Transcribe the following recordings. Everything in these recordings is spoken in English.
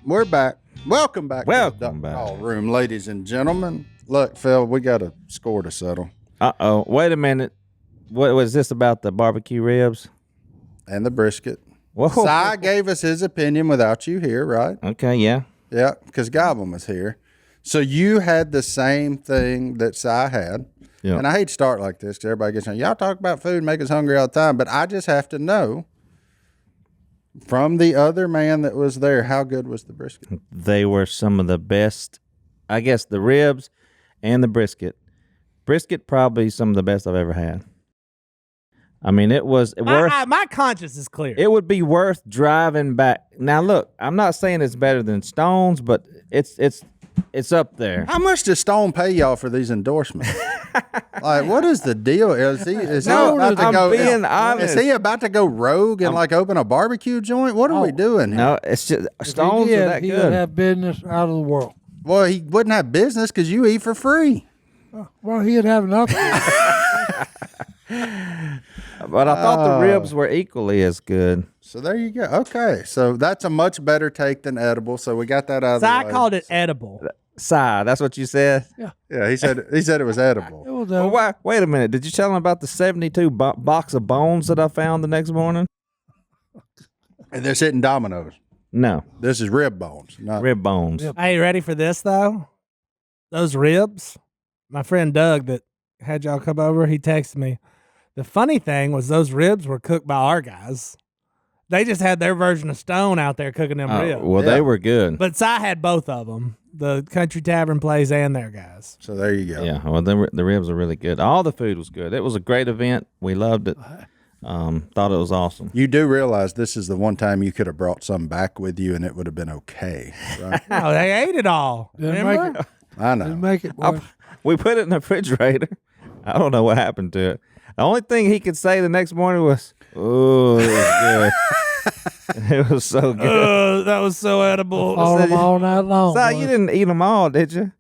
We're back. Welcome back Welcome to the back. Call Room, ladies and gentlemen. Look, Phil, we got a score to settle. Uh-oh. Wait a minute. What was this about the barbecue ribs? And the brisket. Whoa. Si gave us his opinion without you here, right? Okay, yeah. Yeah, because Godwin was here. So you had the same thing that Si had. Yeah. And I hate to start like this because everybody gets, y'all talk about food, make us hungry all the time. But I just have to know from the other man that was there, how good was the brisket? They were some of the best, I guess, the ribs and the brisket. Brisket probably some of the best I've ever had. I mean, it was worth. My conscience is clear. It would be worth driving back. Now, look, I'm not saying it's better than Stone's, but it's up there. How much does Stone pay y'all for these endorsements? Like, what is the deal? Is he No, about to I'm go? being honest. Is he about to go rogue and like open a barbecue joint? What are we doing here? No, it's just Stone's If he are did, that he good. would have business out of the world. Well, he wouldn't have business because you eat for free. Well, he'd have nothing. But I thought the ribs were equally as good. So there you go. Okay, so that's a much better take than edible. So we got that out of So the I way. called it edible. Sigh, that's what you said? Yeah, he said it was edible. It was Well, wait a minute. Did you tell him about the 72 box of bones that I found the next morning? And they're sitting dominoes. No, This is rib bones. Not, rib bones. Yep. Hey, you ready for this though? Those ribs. My friend Doug that had y'all come over, he texted me. The funny thing was those ribs were cooked by our guys. They just had their version of Stone out there cooking them ribs. Well, Yeah. they were good. But Si had both of them, the Country Tavern place and their guys. So there you go. Yeah, well, the ribs are really good. All the food was good. It was a great event. We loved it. Thought it was awesome. You do realize this is the one time you could have brought some back with you and it would have been okay, right? No, they ate it all. Didn't Remember? make it. I Didn't know. make it. Boy. We put it in the refrigerator. I don't know what happened to it. The only thing he could say the next morning was, "Oh, it was good." It was so good. That was so edible. All them all night long. Si, boy. you didn't eat them all, did you?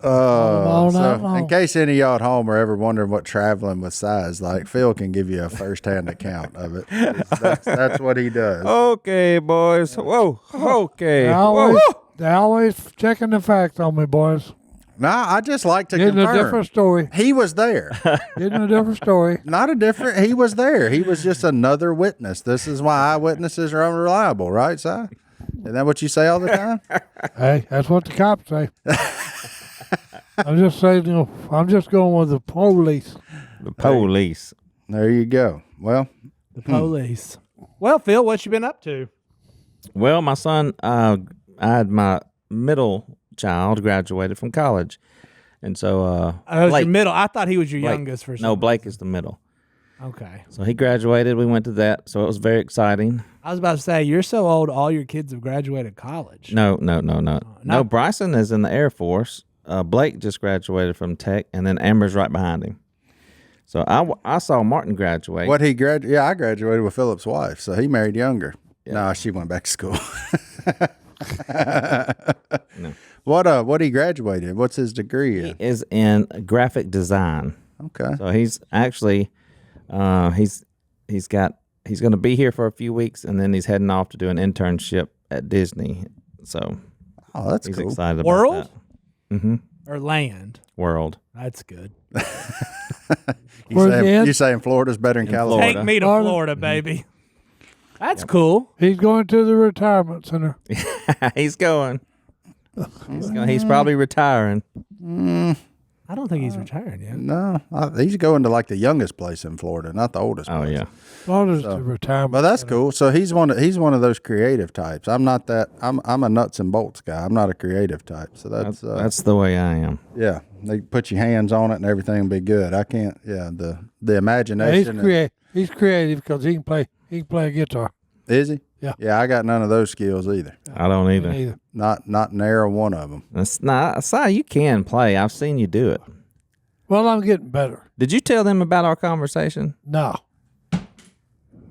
all night So long. in case any of y'all at home are ever wondering what traveling with Si is like, Phil can give you a first-hand account of it. That's what he does. Okay, boys. Whoa. Okay. They always checking the facts on me, boys. Nah, I just like to Getting a confirm. different story. He was there. Getting a different story. Not a different. He was there. He was just another witness. This is why eyewitnesses are unreliable, right, Si? Isn't that what you say all the time? Hey, that's what the cops say. I'm just saying, I'm just going with the police. The police. There you go. Well, The police. Well, Phil, what you been up to? Well, my son, I had my middle child graduated from college. And so, Your Blake, middle. I thought he was your Blake. youngest for some No, Blake is the middle. Okay. So he graduated. We went to that. So it was very exciting. I was about to say, you're so old, all your kids have graduated college. No. No, Bryson is in the Air Force. Blake just graduated from Tech, and then Amber's right behind him. So I saw Martin graduate. what he graduated? Yeah, I graduated with Philip's wife, so he married younger. No, she went back to school. No. What he graduated? What's his degree He in? is in graphic design. Okay. So he's actually he's going to be here for a few weeks, and then he's heading off to do an internship at Disney. So Oh, that's he's cool. excited about World? that. Mm-hmm. Or land. World. That's good. You saying Florida's better than California? Take me to Florida, baby. That's cool. He's going to the retirement center. He's going. He's probably retiring. I don't think he's retiring yet. No, he's going to like the youngest place in Florida, not the oldest. Oh place. yeah. Florida's the retirement. But that's cool. So he's one of those creative types. I'm not that. I'm a nuts and bolts guy. I'm not a creative type. So That's the way I am. yeah. They put your hands on it and everything will be good. I can't. Yeah. The Yeah, imagination. he's creative because he can play a guitar. Is he? Yeah. Yeah. I got none of those skills either. I don't either. Either. Not nary one of them. That's not. Si, you can play. I've seen you do it. Well, I'm getting better. Did you tell them about our conversation? No.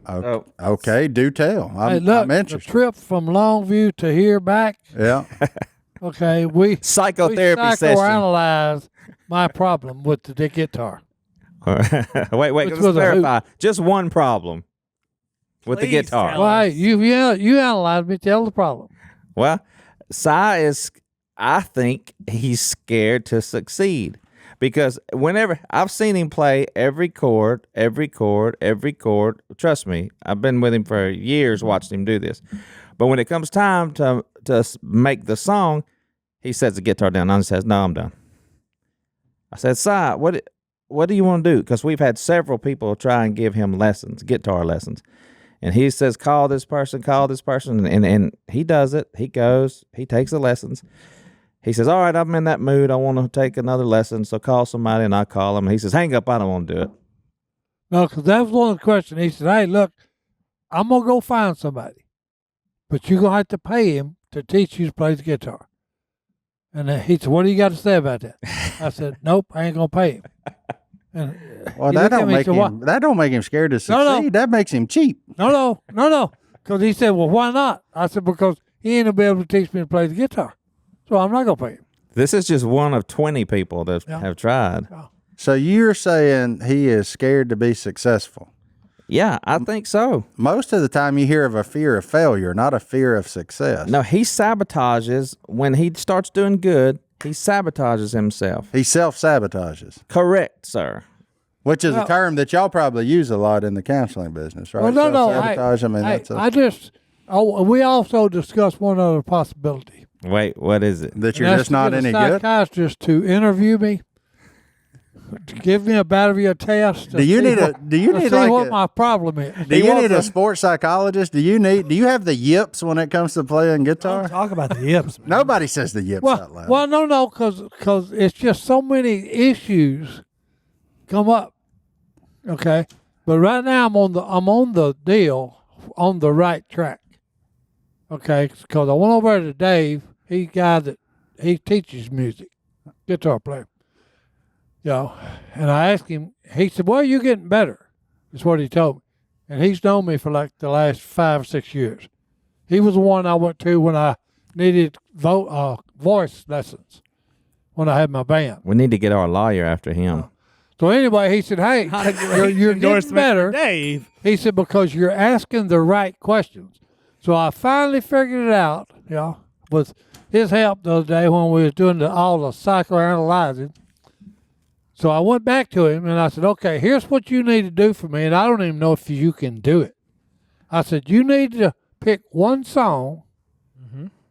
Okay. Do tell. Hey, I'm look, the interested. trip from Longview to here back. Yeah. Okay, we Psychotherapy session. psychoanalyzed my problem with the guitar. wait. Which Let's was a clarify. Just one problem with the Please guitar. tell Well, hey, us. you analyzed me. Tell the problem. Well, I think he's scared to succeed because whenever I've seen him play every chord, trust me, I've been with him for years watching him do this. But when it comes time to make the song, he sets the guitar down and says, "No, I'm done." I said, "Si, what do you want to do?" Because we've had several people try and give him lessons, guitar lessons. And he says, call this person, and he does it. He goes, he takes the lessons. He says, all right, I'm in that mood. I want to take another lesson, so call somebody, and I call him. He says, hang up, I don't want to do it. No, because that was one of the questions. He said, hey, look, I'm going to go find somebody, but you're going to have to pay him to teach you to play the guitar. And he said, what do you got to say about that? I said, nope, I ain't going to pay him. And well, that don't make him scared to succeed. No. That makes him cheap. No. Because he said, well, why not? I said, because he ain't going to be able to teach me to play the guitar. So I'm not going to pay him. This is just one of 20 people that have tried. Yeah. So you're saying he is scared to be successful? Yeah, I think so. Most of the time you hear of a fear of failure, not a fear of success. No, he sabotages. When he starts doing good, he sabotages himself. He self-sabotages. Correct, sir. Which is a term that y'all probably use a lot in the counseling business, right? Well, no. Self-sabotage. We also discussed one other possibility. Wait, what is it? That you're just not any good? Psychiatrist to interview me, to give me a battery of tests. Do you need what my problem is? Do you need a sports psychologist? Do you have the yips when it comes to playing guitar? Don't talk about the yips, man. Nobody says the yips out loud. Well, no, because it's just so many issues come up. Okay, but right now I'm on the deal, on the right track. Okay, because I went over to Dave. He's a guy that he teaches music, guitar player. And I asked him. He said, "Well, you're getting better." Is what he told me, and he's known me for like the last 5 or 6 years. He was the one I went to when I needed voice lessons when I had my band. We need to get our lawyer after him. So anyway, he said, "Hey, you're getting better." Dave. He said, "Because you're asking the right questions." So I finally figured it out, with his help the other day when we was doing all the psychoanalyzing. So I went back to him and I said, okay, here's what you need to do for me. And I don't even know if you can do it. I said, you need to pick one song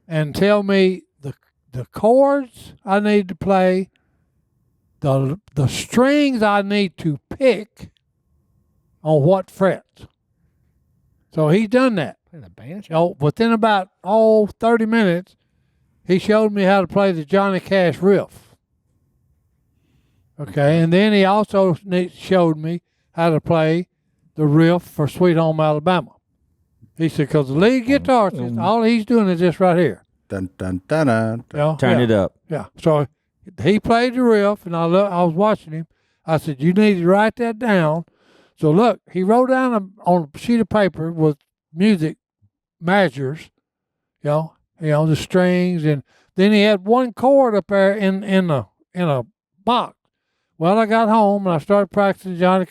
and tell me the chords I need to play, the strings I need to pick on what frets. So he's done that. In a band? Within about 30 minutes, he showed me how to play the Johnny Cash riff. Okay, and then he also showed me how to play the riff for Sweet Home Alabama. He said, because the lead guitarist, all he's doing is this right here. Dun, dun, dun, dun, dun. Turn it up. Yeah. So he played the riff, and I was watching him. I said, you need to write that down. So look, he wrote down on a sheet of paper with music measures, the strings, and then he had one chord up there in a box. Well, I got home and I started practicing Johnny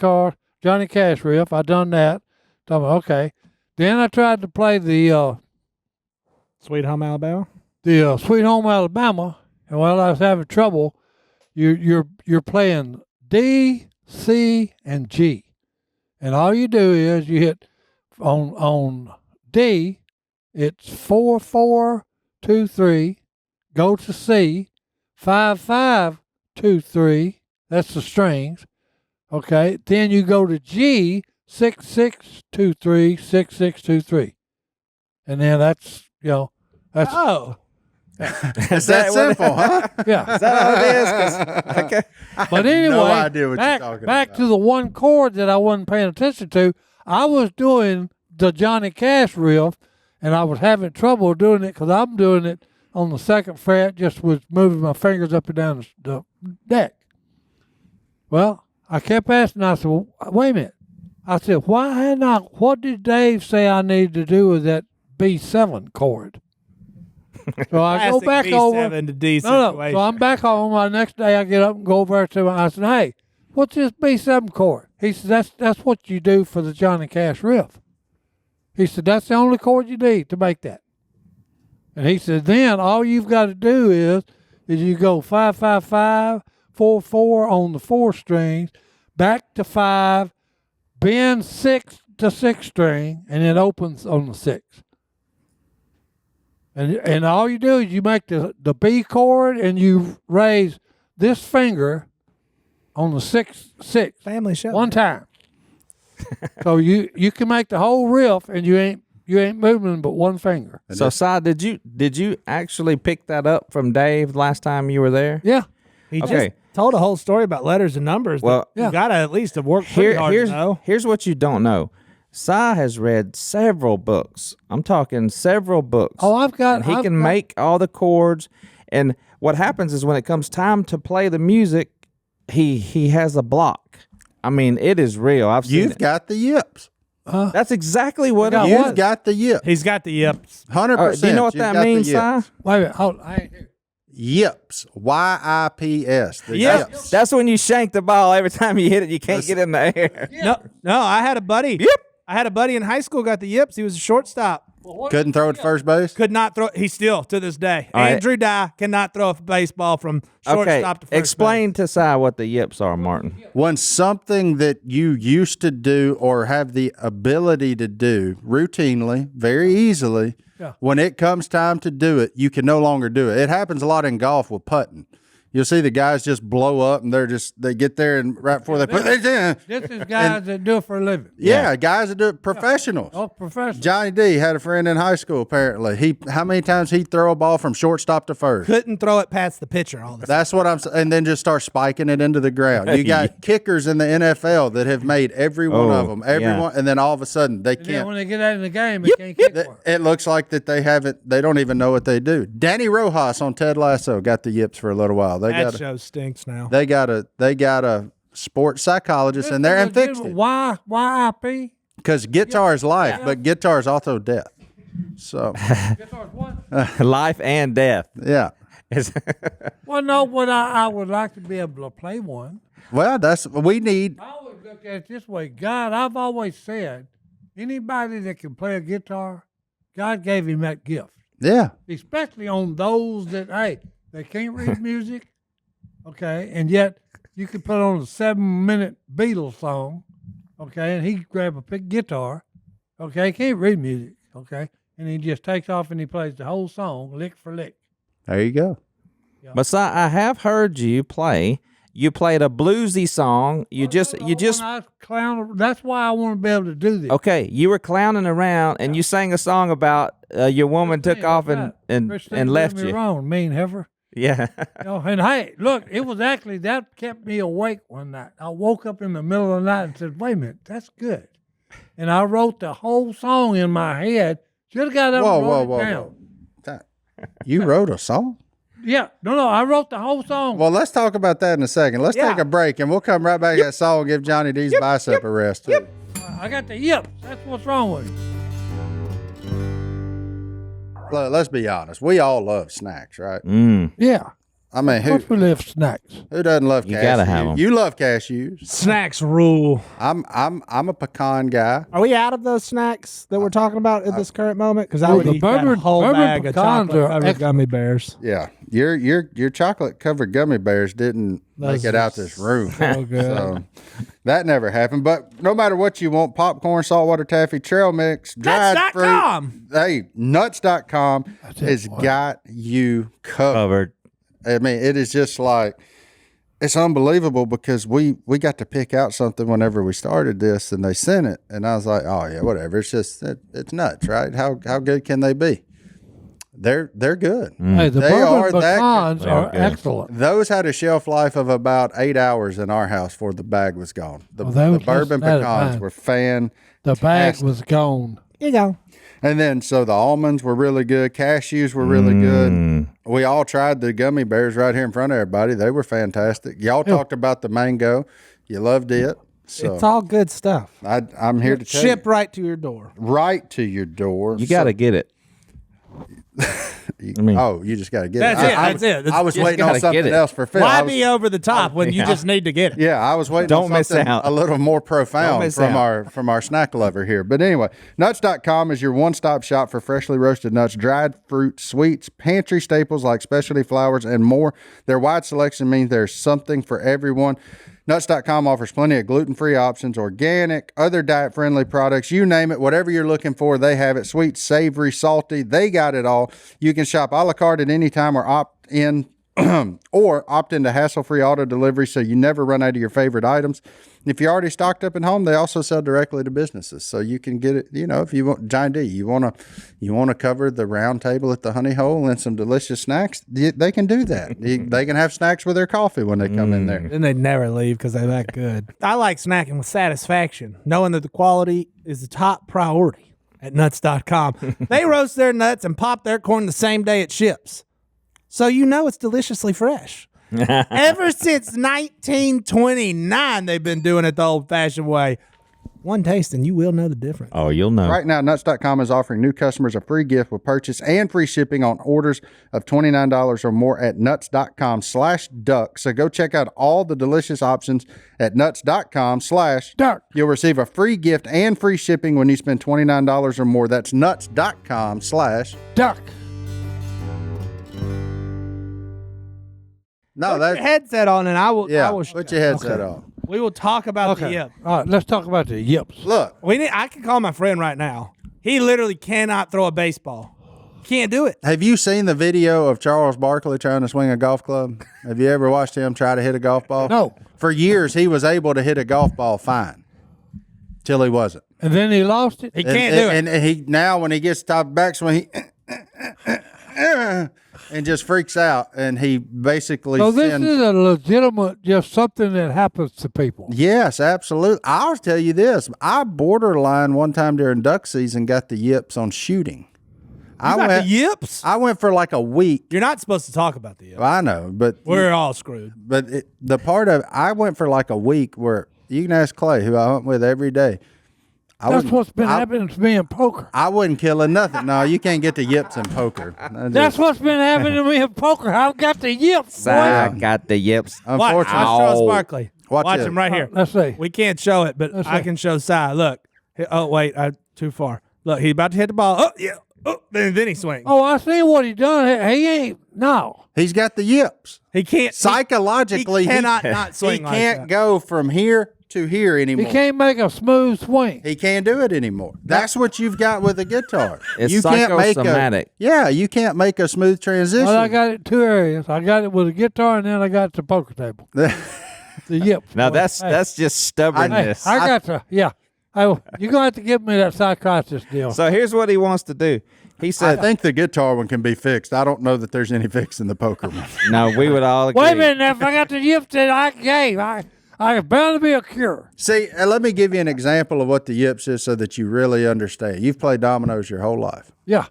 Cash riff. I done that. So I'm okay. Then I tried to play the Sweet Home Alabama. Sweet Home Alabama, and while I was having trouble, you're playing D, C, and G, and all you do is you hit on D. It's 4 4 2 3. Go to C, 5 5 2 3. That's the strings. Okay. Then you go to G, 6 6 2 3 6 6 2 3, and then that's. Oh. It's that simple, huh? Yeah. Is that how it is? Okay. But anyway, no idea what you're talking back about. to the one chord that I wasn't paying attention to. I was doing the Johnny Cash riff, and I was having trouble doing it because I'm doing it on the second fret, just with moving my fingers up and down the deck. Well, I kept asking. I said, well, wait a minute. I said, what did Dave say I needed to do with that B7 chord? So I go back over. To D No. So I'm back home. The next day I get up and go over to him. I said, hey, what's this B7 chord? He said, that's what you do for the Johnny Cash riff. He said, that's the only chord you need to make that. And he said, then all you've got to do is you go 5-5-5, 4-4 on the 4 strings, back to 5, bend 6 to 6 string, and it opens on the 6. And all you do is you make the B chord and you raise this finger on the 6 Family show. one time. So you can make the whole riff and you ain't moving but one finger. So, Si, did you actually pick that up from Dave last time you were there? Yeah. He Okay. just told a whole story about letters and numbers. Well, you gotta at least have worked pretty hard to know. Here's what you don't know. Si has read several books. I'm talking several books. Oh, I've got. And he I've can got- make all the chords. And what happens is when it comes time to play the music, he has a block. I mean, it is real. I've seen You've it. got the yips. That's exactly what got it what? You've got the yips. He's got the yips. 100%. Do you know what You've that got the means, Si? yips. Wait a minute. Hold on. I ain't here. Yips. Y-I-P-S. The Yep. yips. That's when you shank the ball. Every time you hit it, you can't get in the air. No, I had a buddy. Yep. I had a buddy in high school got the yips. He was a shortstop. Couldn't throw it to first base? Could not throw. He still to this day. All right. Andrew Dye cannot throw a baseball from Okay, shortstop to first explain to Si what the yips are, Martin. When something that you used to do or have the ability to do routinely, very easily, when it comes time to do it, you can no longer do it. It happens a lot in golf with putting. You'll see the guys just blow up and they get there and right before they put it in. This is guys that do it for a living. Yeah, guys that do it, professionals. Oh, professional. Johnny D had a friend in high school. Apparently, how many times he'd throw a ball from shortstop to first? Couldn't throw it past the pitcher all the time. That's what I'm saying. And then just start spiking it into the ground. You got kickers in the NFL that have made every one of them, everyone, and then all of a sudden they And then can't. when they get out in the game, they can't kick one. It looks like that they don't even know what they do. Danny Rojas on Ted Lasso got the yips for a little while. That show stinks now. They got a sports psychologist in there and fixed it. Why YIP? Because guitar is life, but guitar is also death. So Guitar's what? Life and death. yeah. Well, no, but I would like to be able to play one. Well, we need. I always look at it this way. God, I've always said, anybody that can play a guitar, God gave him that gift. Yeah. Especially on those that, hey, they can't read music, okay, and yet you could put on a 7-minute Beatles song, okay, and he grab a big guitar, okay, can't read music, okay, and he just takes off and he plays the whole song lick for lick. There you go. But Si, I have heard you play. You played a bluesy song. You just When I was clown, that's why I want to be able to do this. okay. You were clowning around and you sang a song about your woman took Christine, off that's and right. Christine and left did me you. wrong, mean heifer. Yeah. You know, and hey, look, it was actually that kept me awake one night. I woke up in the middle of the night and said, "Wait a minute, that's good." And I wrote the whole song in my head. Should have got up and wrote it down. You wrote a song? Yeah, no, I wrote the whole song. Well, let's talk about that in a second. Let's take a break and we'll come right back to that song and give Johnny D's bicep a rest. Too. I got the yips. That's what's wrong with it. Look, let's be honest. We all love snacks, right? Yeah. I mean, Of course we live snacks. who doesn't love cashews? You gotta have 'em. You love cashews. Snacks rule. I'm a pecan guy. Are we out of those snacks that we're talking about at this current moment? Because I Well, would the eat that bourbon- whole bourbon bag of pecans chocolate are covered excellent. gummy bears. Yeah, your chocolate covered gummy bears didn't Those make it are out this room. So good. So that never happened. But no matter what you want, popcorn, saltwater taffy, trail mix, dried fruit. Nuts.com. Hey, nuts.com has got you covered. Covered. I mean, it is just like, it's unbelievable because we got to pick out something whenever we started this and they sent it. And I was like, oh, yeah, whatever. It's just, it's nuts, right? How good can they be? They're good. Hey, the They bourbon are that pecans They are are good. excellent. Those had a shelf life of about 8 hours in our house before the bag was gone. The, Well, they the was bourbon just that pecans fine. were fan. The bag was gone. Here you go. And then, so the almonds were really good. Cashews were really good. We all tried the gummy bears right here in front of everybody. They were fantastic. Y'all talked about the mango. You loved it. So It's all good stuff. I'm here to tell Ship you. right to your door. Right to your door. You got to get it. You just got to get That's it. it. That's it. I was just waiting on gotta get something it. else for Phil. Why I was- be over the top when you just need to get it? Yeah, I was waiting Don't on miss something out. a little more profound miss from out. our snack lover here. But anyway, nuts.com is your one-stop shop for freshly roasted nuts, dried fruit, sweets, pantry staples like specialty flours, and more. Their wide selection means there's something for everyone. Nuts.com offers plenty of gluten-free options, organic, other diet-friendly products. You name it, whatever you're looking for, they have it. Sweet, savory, salty, they got it all. You can shop a la carte at any time or opt in or opt into hassle-free auto delivery so you never run out of your favorite items. If you're already stocked up at home, they also sell directly to businesses, so you can get it. If you want Giant D, you want to cover the round table at the Honey Hole and some delicious snacks. They can do that. They can have snacks with their coffee when they come in there. Then they never leave because they're that good. I like snacking with satisfaction, knowing that the quality is the top priority at nuts.com. They roast their nuts and pop their corn the same day it ships, so it's deliciously fresh. Ever since 1929, they've been doing it the old-fashioned way. One taste and you will know the difference. Oh, you'll know. Right now, Nuts.com is offering new customers a free gift with purchase and free shipping on orders of $29 or more at Nuts.com/duck. So go check out all the delicious options at Nuts.com/duck. You'll receive a free gift and free shipping when you spend $29 or more. That's Nuts.com/duck. No, Put that's your headset on and I will. yeah. I will Put your headset on. We will talk about the yip. All right, let's talk about the yips. Look, I can call my friend right now. He literally cannot throw a baseball. Can't do it. have you seen the video of Charles Barkley trying to swing a golf club? Have you ever watched him try to hit a golf ball? No. For years, he was able to hit a golf ball fine, till he wasn't. And then he lost it. He can't do it. And he now when he gets top backswing, he and just freaks out, and he basically. So this is a legitimate, just something that happens to people. Yes, absolutely. I'll tell you this: I borderline one time during duck season got the yips on shooting. You got the yips? I went for like a week. You're not supposed to talk about the yips. I know, but We're all screwed. But the part of I went for like a week where you can ask Clay, who I went with every day. That's what's been happening to me in poker. I wasn't killing nothing. No, you can't get the yips in poker. That's what's been happening to me in poker. I've got the yips. I got the yips. Watch Unfortunately. Charles Barkley. Watch it. him right here. Let's see. We can't show it, but I see. can show Si. Look. Oh, wait. Too far. Look, he's about to hit the ball. Oh, yeah. Oh, then he swings. Oh, I see what he done. He ain't. No. He's got the yips. He can't. Psychologically, he cannot not swing he like can't that. go from here to here anymore. He can't make a smooth swing. He can't do it anymore. That's what you've got with a guitar. It's you can't make psychosomatic. you can't make a smooth transition. Well, I got it in two areas. I got it with a guitar, and then I got it to poker table. The yips. Now boy. that's Hey, just Hey, stubbornness. I got to. Yeah. You're gonna have to give me that psychiatrist deal. So here's what he wants to do. He I said, think the guitar one can be fixed. I don't know that there's any fix in the poker one. "No, we would all agree." Wait a minute. Now, if I got the yips that I gave, I bound to be a cure. See, let me give you an example of what the yips is so that you really understand. You've played dominoes your whole life. Yeah.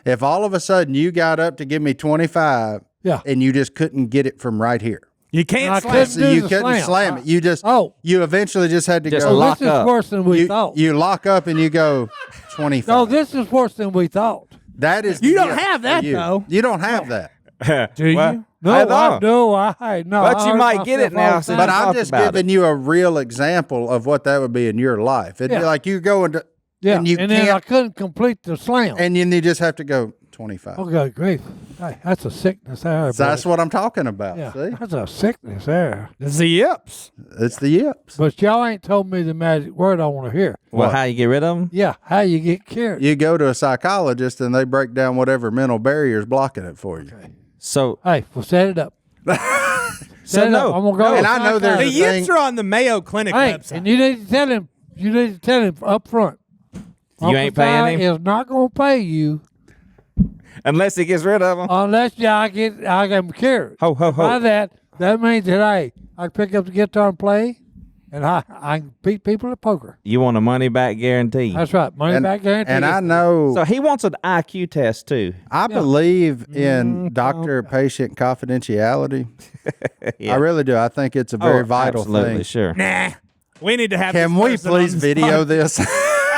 If all of a sudden you got up to give me 25 Yeah. and you just couldn't get it from right here. You can't I slam. couldn't So do you the couldn't slam it. You just you eventually just had to Just go. lock this is up. worse than we thought. You lock up and you go 25. No, this is worse than we thought. That is You the don't yip have for that, you. though. You don't have that. Do Well, you? No, I I know. do. No. But I you hurt might get it myself all now the since time. But I'm talk just about giving you a real example of what that would be in your life. It'd be Yeah. like you go into Yeah, and you then I can't, couldn't complete the slam. and then you just have to go 25. Oh, good grief. Hey, that's a sickness there. So that's buddy. what I'm talking about. Yeah, See, that's a sickness there. It's the yips. it's the yips. But y'all ain't told me the magic word I want to hear. Well, how you get rid of them? Yeah, how you get cured. You go to a psychologist and they break down whatever mental barriers blocking it for you. So, Hey, well, set it up. so Set it no, up. I'm gonna go. And I know there's The a yips thing. are on the Mayo Clinic Hey, website. and you need to tell him. You need to tell him up front. You ain't paying him? Is not gonna pay you unless he gets rid of them. unless I get him cured. Ho, ho, ho. By that means that I can pick up the guitar and play, and I can beat people at poker. You want a money back guarantee. That's right, money back guarantee. And I know, So he wants an IQ test too. I believe in doctor-patient confidentiality. Yeah. I really do. I think it's a very Oh, vital absolutely, thing. sure. Nah. We need to have Can this we person please on the video spot. this?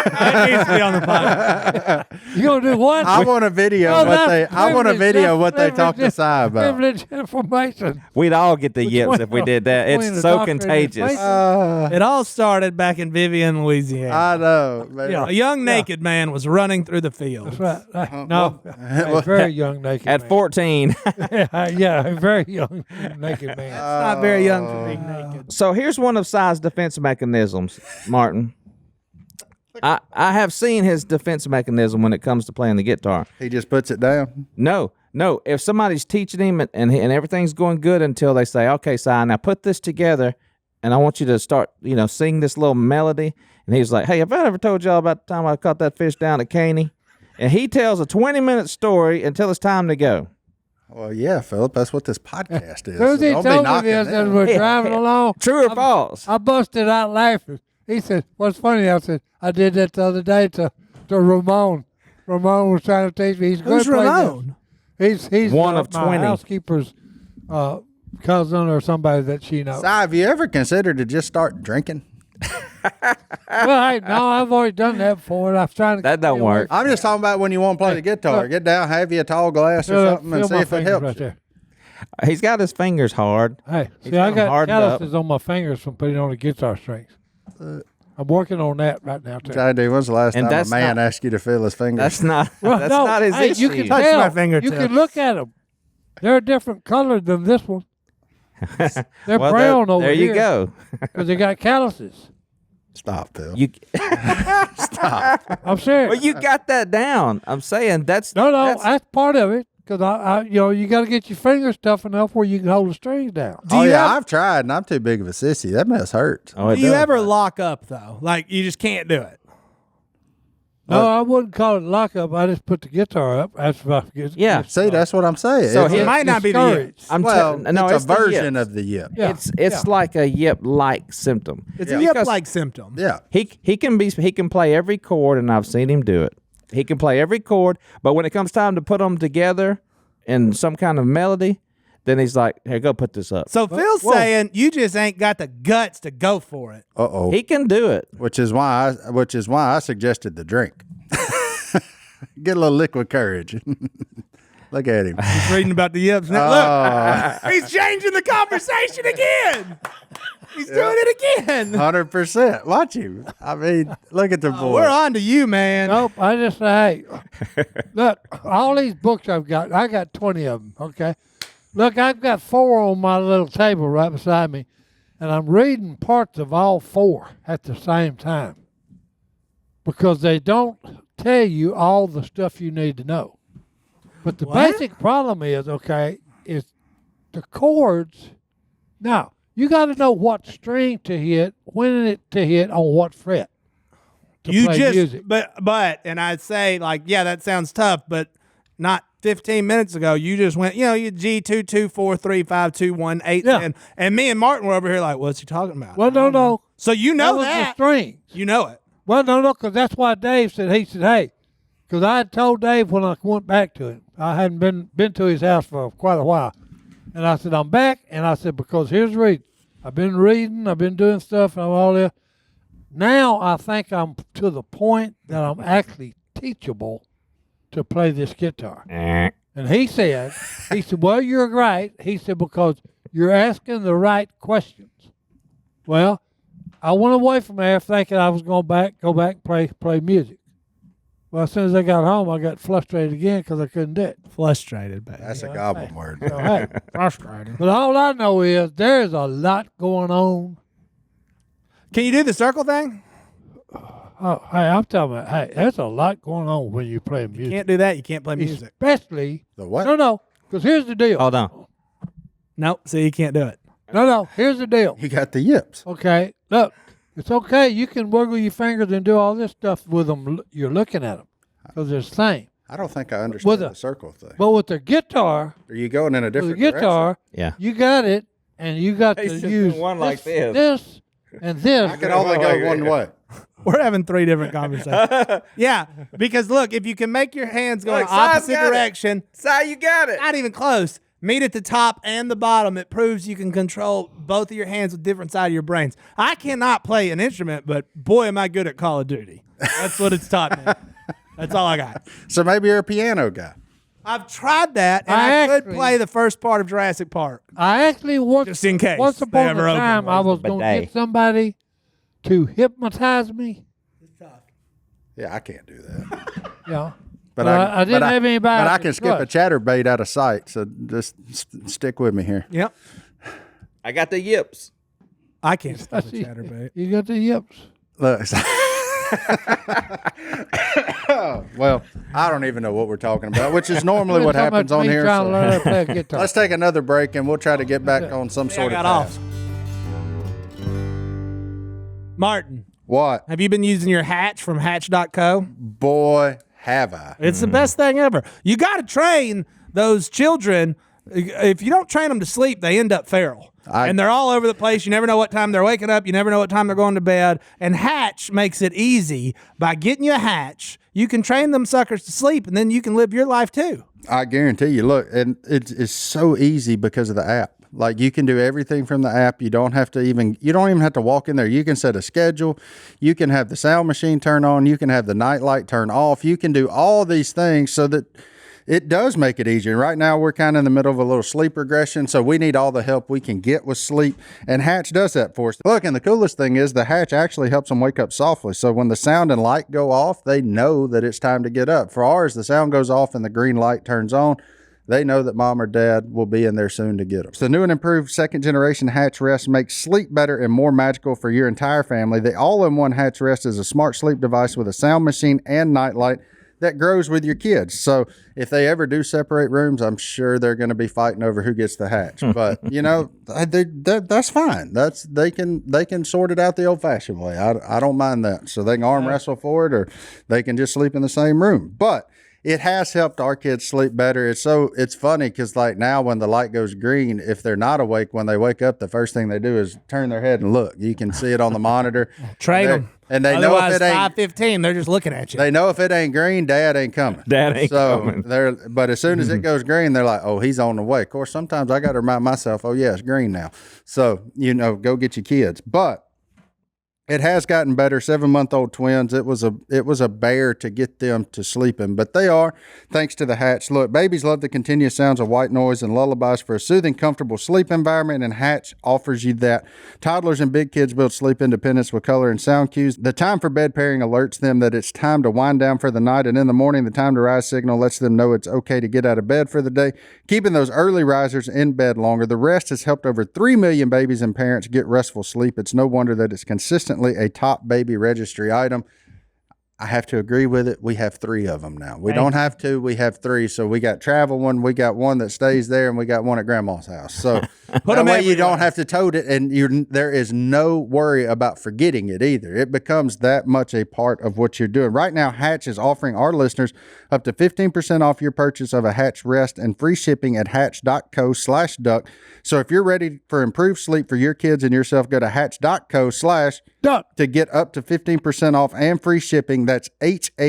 That needs to be on the podcast. You gonna do what? I want a video Oh, of what they. that's I want a privilege. video of what they That's talk to Si about. Privilege information. We'd all get the yips if we did that. between It's the so doctor and the contagious. patient. It all started back in Vivian, Louisiana. I know, man. A young naked man was running through the field. That's right. No, a very young naked At man. 14. Yeah, a very young naked man. It's not very young for being naked. So here's one of Si's defense mechanisms, Martin. I have seen his defense mechanism when it comes to playing the guitar. He just puts it down. No. If somebody's teaching him and everything's going good until they say, "Okay, Si, now put this together, and I want you to start, sing this little melody." And he's like, "Hey, have I ever told y'all about the time I caught that fish down at Caney?" And he tells a 20-minute story until it's time to go. Well, yeah, Philip, that's what this podcast is. Susie So don't be told me knocking this it. as we're driving along. True or false? I busted out laughing. He said, "What's funny?" I said, "I did that the other day to Ramon. Ramon was trying to teach me. He's Who's good at playing Ramon? this. He's One of my 20. housekeeper's cousin or somebody that she knows." Si, have you ever considered to just start drinking? Well, hey, no, I've already done that before. I was trying to. That don't get away work. I'm just talking about when you want to play the guitar. look. Get down, have you a tall glass from- or Feel- something, and feel see my if it fingers helps. right you. there. He's got his fingers hard. Hey, He's see, I got 'em got hardened up. calluses on my fingers from putting on the guitar strings. I'm working on that right now too. JD, when's the last And time a that's man not- asked you to feel his fingers? That's not. Well, that's no, not his hey, issue. you can Touch tell. my You fingertips. can look at them. They're a different color than this one. They're Well, brown over there here. you go. Because they got calluses. Stop, Phil. You Stop. I'm serious. well, you got that down. I'm saying that's No, that's- that's part of it. Because you got to get your fingers tough enough where you can hold the strings down. Oh, you yeah, have- I've tried, and I'm too big of a sissy. That mess hurts. Oh, it Do you does. ever lock up though? Like you just can't do it. No, I wouldn't call it lockup. I just put the guitar up. That's if I get. Yeah. See, that's what I'm saying. So It's he a- might not be the discouraged. yips. I'm well, no, it's a the version yips. of the yip. Yeah. It's like a yip-like symptom. It's Yeah. a yip Because- like symptom. Yeah. He can play every chord, and I've seen him do it. He can play every chord, but when it comes time to put them together in some kind of melody, then he's like, "Here, go put this up." So Phil's saying you just ain't got the guts to go for it. Uh-oh. He can do it. Which is why I suggested the drink. Get a little liquid courage. Look at him. He's reading about the yips. Now, look, he's changing the conversation again. He's doing it again. 100%. Watch him. I mean, look at the boy. We're on to you, man. Nope. I just say, hey, look, all these books I got 20 of them. Okay. Look, I've got 4 on my little table right beside me, and I'm reading parts of all 4 at the same time because they don't tell you all the stuff you need to know. But the basic problem is the chords. Now, you got to know what string to hit, when to hit, on what fret. To You play just, music. but, and I'd say like, yeah, that sounds tough, but not 15 minutes ago. You just went, you G 2 2 4 3 5 2 1 8 Yeah. 10, and me and Martin were over here like, what's he talking about? Well, no. So you know was that. the string. You know it. Well, no, because that's why Dave said, hey, because I had told Dave when I went back to him, I hadn't been to his house for quite a while. And I said, I'm back. And I said, because here's the reason. I've been reading, I've been doing stuff and all that. Now I think I'm to the point that I'm actually teachable to play this guitar. And he said, well, you're right. He said, because you're asking the right questions. Well, I went away from there thinking I was going to go back and play music. Well, as soon as I got home, I got frustrated again because I couldn't do it. Frustrated, baby. That's a goblin word. So, hey, Frustrated. but all I know is there's a lot going on. Can you do the circle thing? Oh, hey, I'm talking about, hey, there's a lot going on when you play music. Can't do that. You can't play music. Especially, The what? no, because here's the deal. Hold on. Nope. See, you can't do it. No, here's the deal. You got the yips. Okay, look, it's okay. You can wiggle your fingers and do all this stuff with them. You're looking at them because they're the same. I don't think I understand With a- the circle thing. But with the guitar, Are you going in a with the different guitar, Yeah. you got it, and you got to He's just use doing one like this, this. and this. direction? I can only go one way. We're having 3 different conversations. Yeah, because look, if you can make your hands go in Look, the Si's opposite got it. direction, Si, you got it. not even close. Meet at the top and the bottom. It proves you can control both of your hands with different side of your brains. I cannot play an instrument, but boy, am I good at Call of Duty. That's what it's taught me. That's all I got. So maybe you're a piano guy. I've tried that, and I could play the first part of Jurassic Park. I actually Just in case once they upon ever a open time one. I was going to Bidet. get somebody to hypnotize me. Yeah, I can't do that. Yeah. But Well, I didn't have anybody But I to can skip a trust. chatterbait out of sight. So just stick with me here. Yep. I got the yips. I can't I stop a see. chatterbait. You got the yips. Look. Well, I don't even know what we're talking about, which is normally what Talking happens about on me here. trying to So learn how to play a guitar. let's take another break and we'll try to get back on some sort I of got path. off. Martin, What? have you been using your Hatch from Hatch.co? Boy, have I. It's the best thing ever. You got to train those children. If you don't train them to sleep, they end up feral. And they're all over the place. You never know what time they're waking up. You never know what time they're going to bed. And Hatch makes it easy. By getting you a Hatch, you can train them suckers to sleep, and then you can live your life too. I guarantee you. Look, and it's so easy because of the app. Like you can do everything from the app. You don't even have to walk in there. You can set a schedule. You can have the sound machine turn on. You can have the night light turn off. You can do all these things so that it does make it easier. Right now, we're kind of in the middle of a little sleep regression, so we need all the help we can get with sleep, and Hatch does that for us. Look, and the coolest thing is the Hatch actually helps them wake up softly, so when the sound and light go off, they know that it's time to get up. For ours, the sound goes off and the green light turns on. They know that mom or dad will be in there soon to get them. So the new and improved second-generation Hatch Rest makes sleep better and more magical for your entire family. The all-in-one Hatch Rest is a smart sleep device with a sound machine and night light that grows with your kids. So if they ever do separate rooms, I'm sure they're going to be fighting over who gets the Hatch. But that's fine. They can sort it out the old-fashioned way. I don't mind that. So they can arm wrestle for it, or they can just sleep in the same room. But it has helped our kids sleep better. It's funny because like now when the light goes green, if they're not awake when they wake up, the first thing they do is turn their head and look. You can see it on the monitor. Train them. And they Otherwise, know if it ain't 5:15, they're just looking at you. They know if it ain't green, Dad ain't coming. Dad ain't coming. But as soon as it goes green, they're like, oh, he's on the way. Of course, sometimes I got to remind myself, oh, yeah, it's green now. So, go get your kids. But it has gotten better. 7-month-old twins. It was a bear to get them to sleeping, but they are, thanks to the Hatch. Look, babies love the continuous sounds of white noise and lullabies for a soothing, comfortable sleep environment, and Hatch offers you that. Toddlers and big kids build sleep independence with color and sound cues. The time for bed pairing alerts them that it's time to wind down for the night, and in the morning, the time to rise signal lets them know it's okay to get out of bed for the day, keeping those early risers in bed longer. The Rest has helped over 3 million babies and parents get restful sleep. It's no wonder that it's consistently a top baby registry item. I have to agree with it. We have 3 of them now. We don't have 2, we have 3. So we got travel one, we got one that stays there, and we got one at grandma's house. So that way you don't have to tote it, and there is no worry about forgetting it either. It becomes that much a part of what you're doing. Right now, Hatch is offering our listeners up to 15% off your purchase of a Hatch Rest and free shipping at hatch.co/duck. So if you're ready for improved sleep for your kids and yourself, go to hatch.co/duck to get up to 15% off and free shipping. That's hatch.co/duck.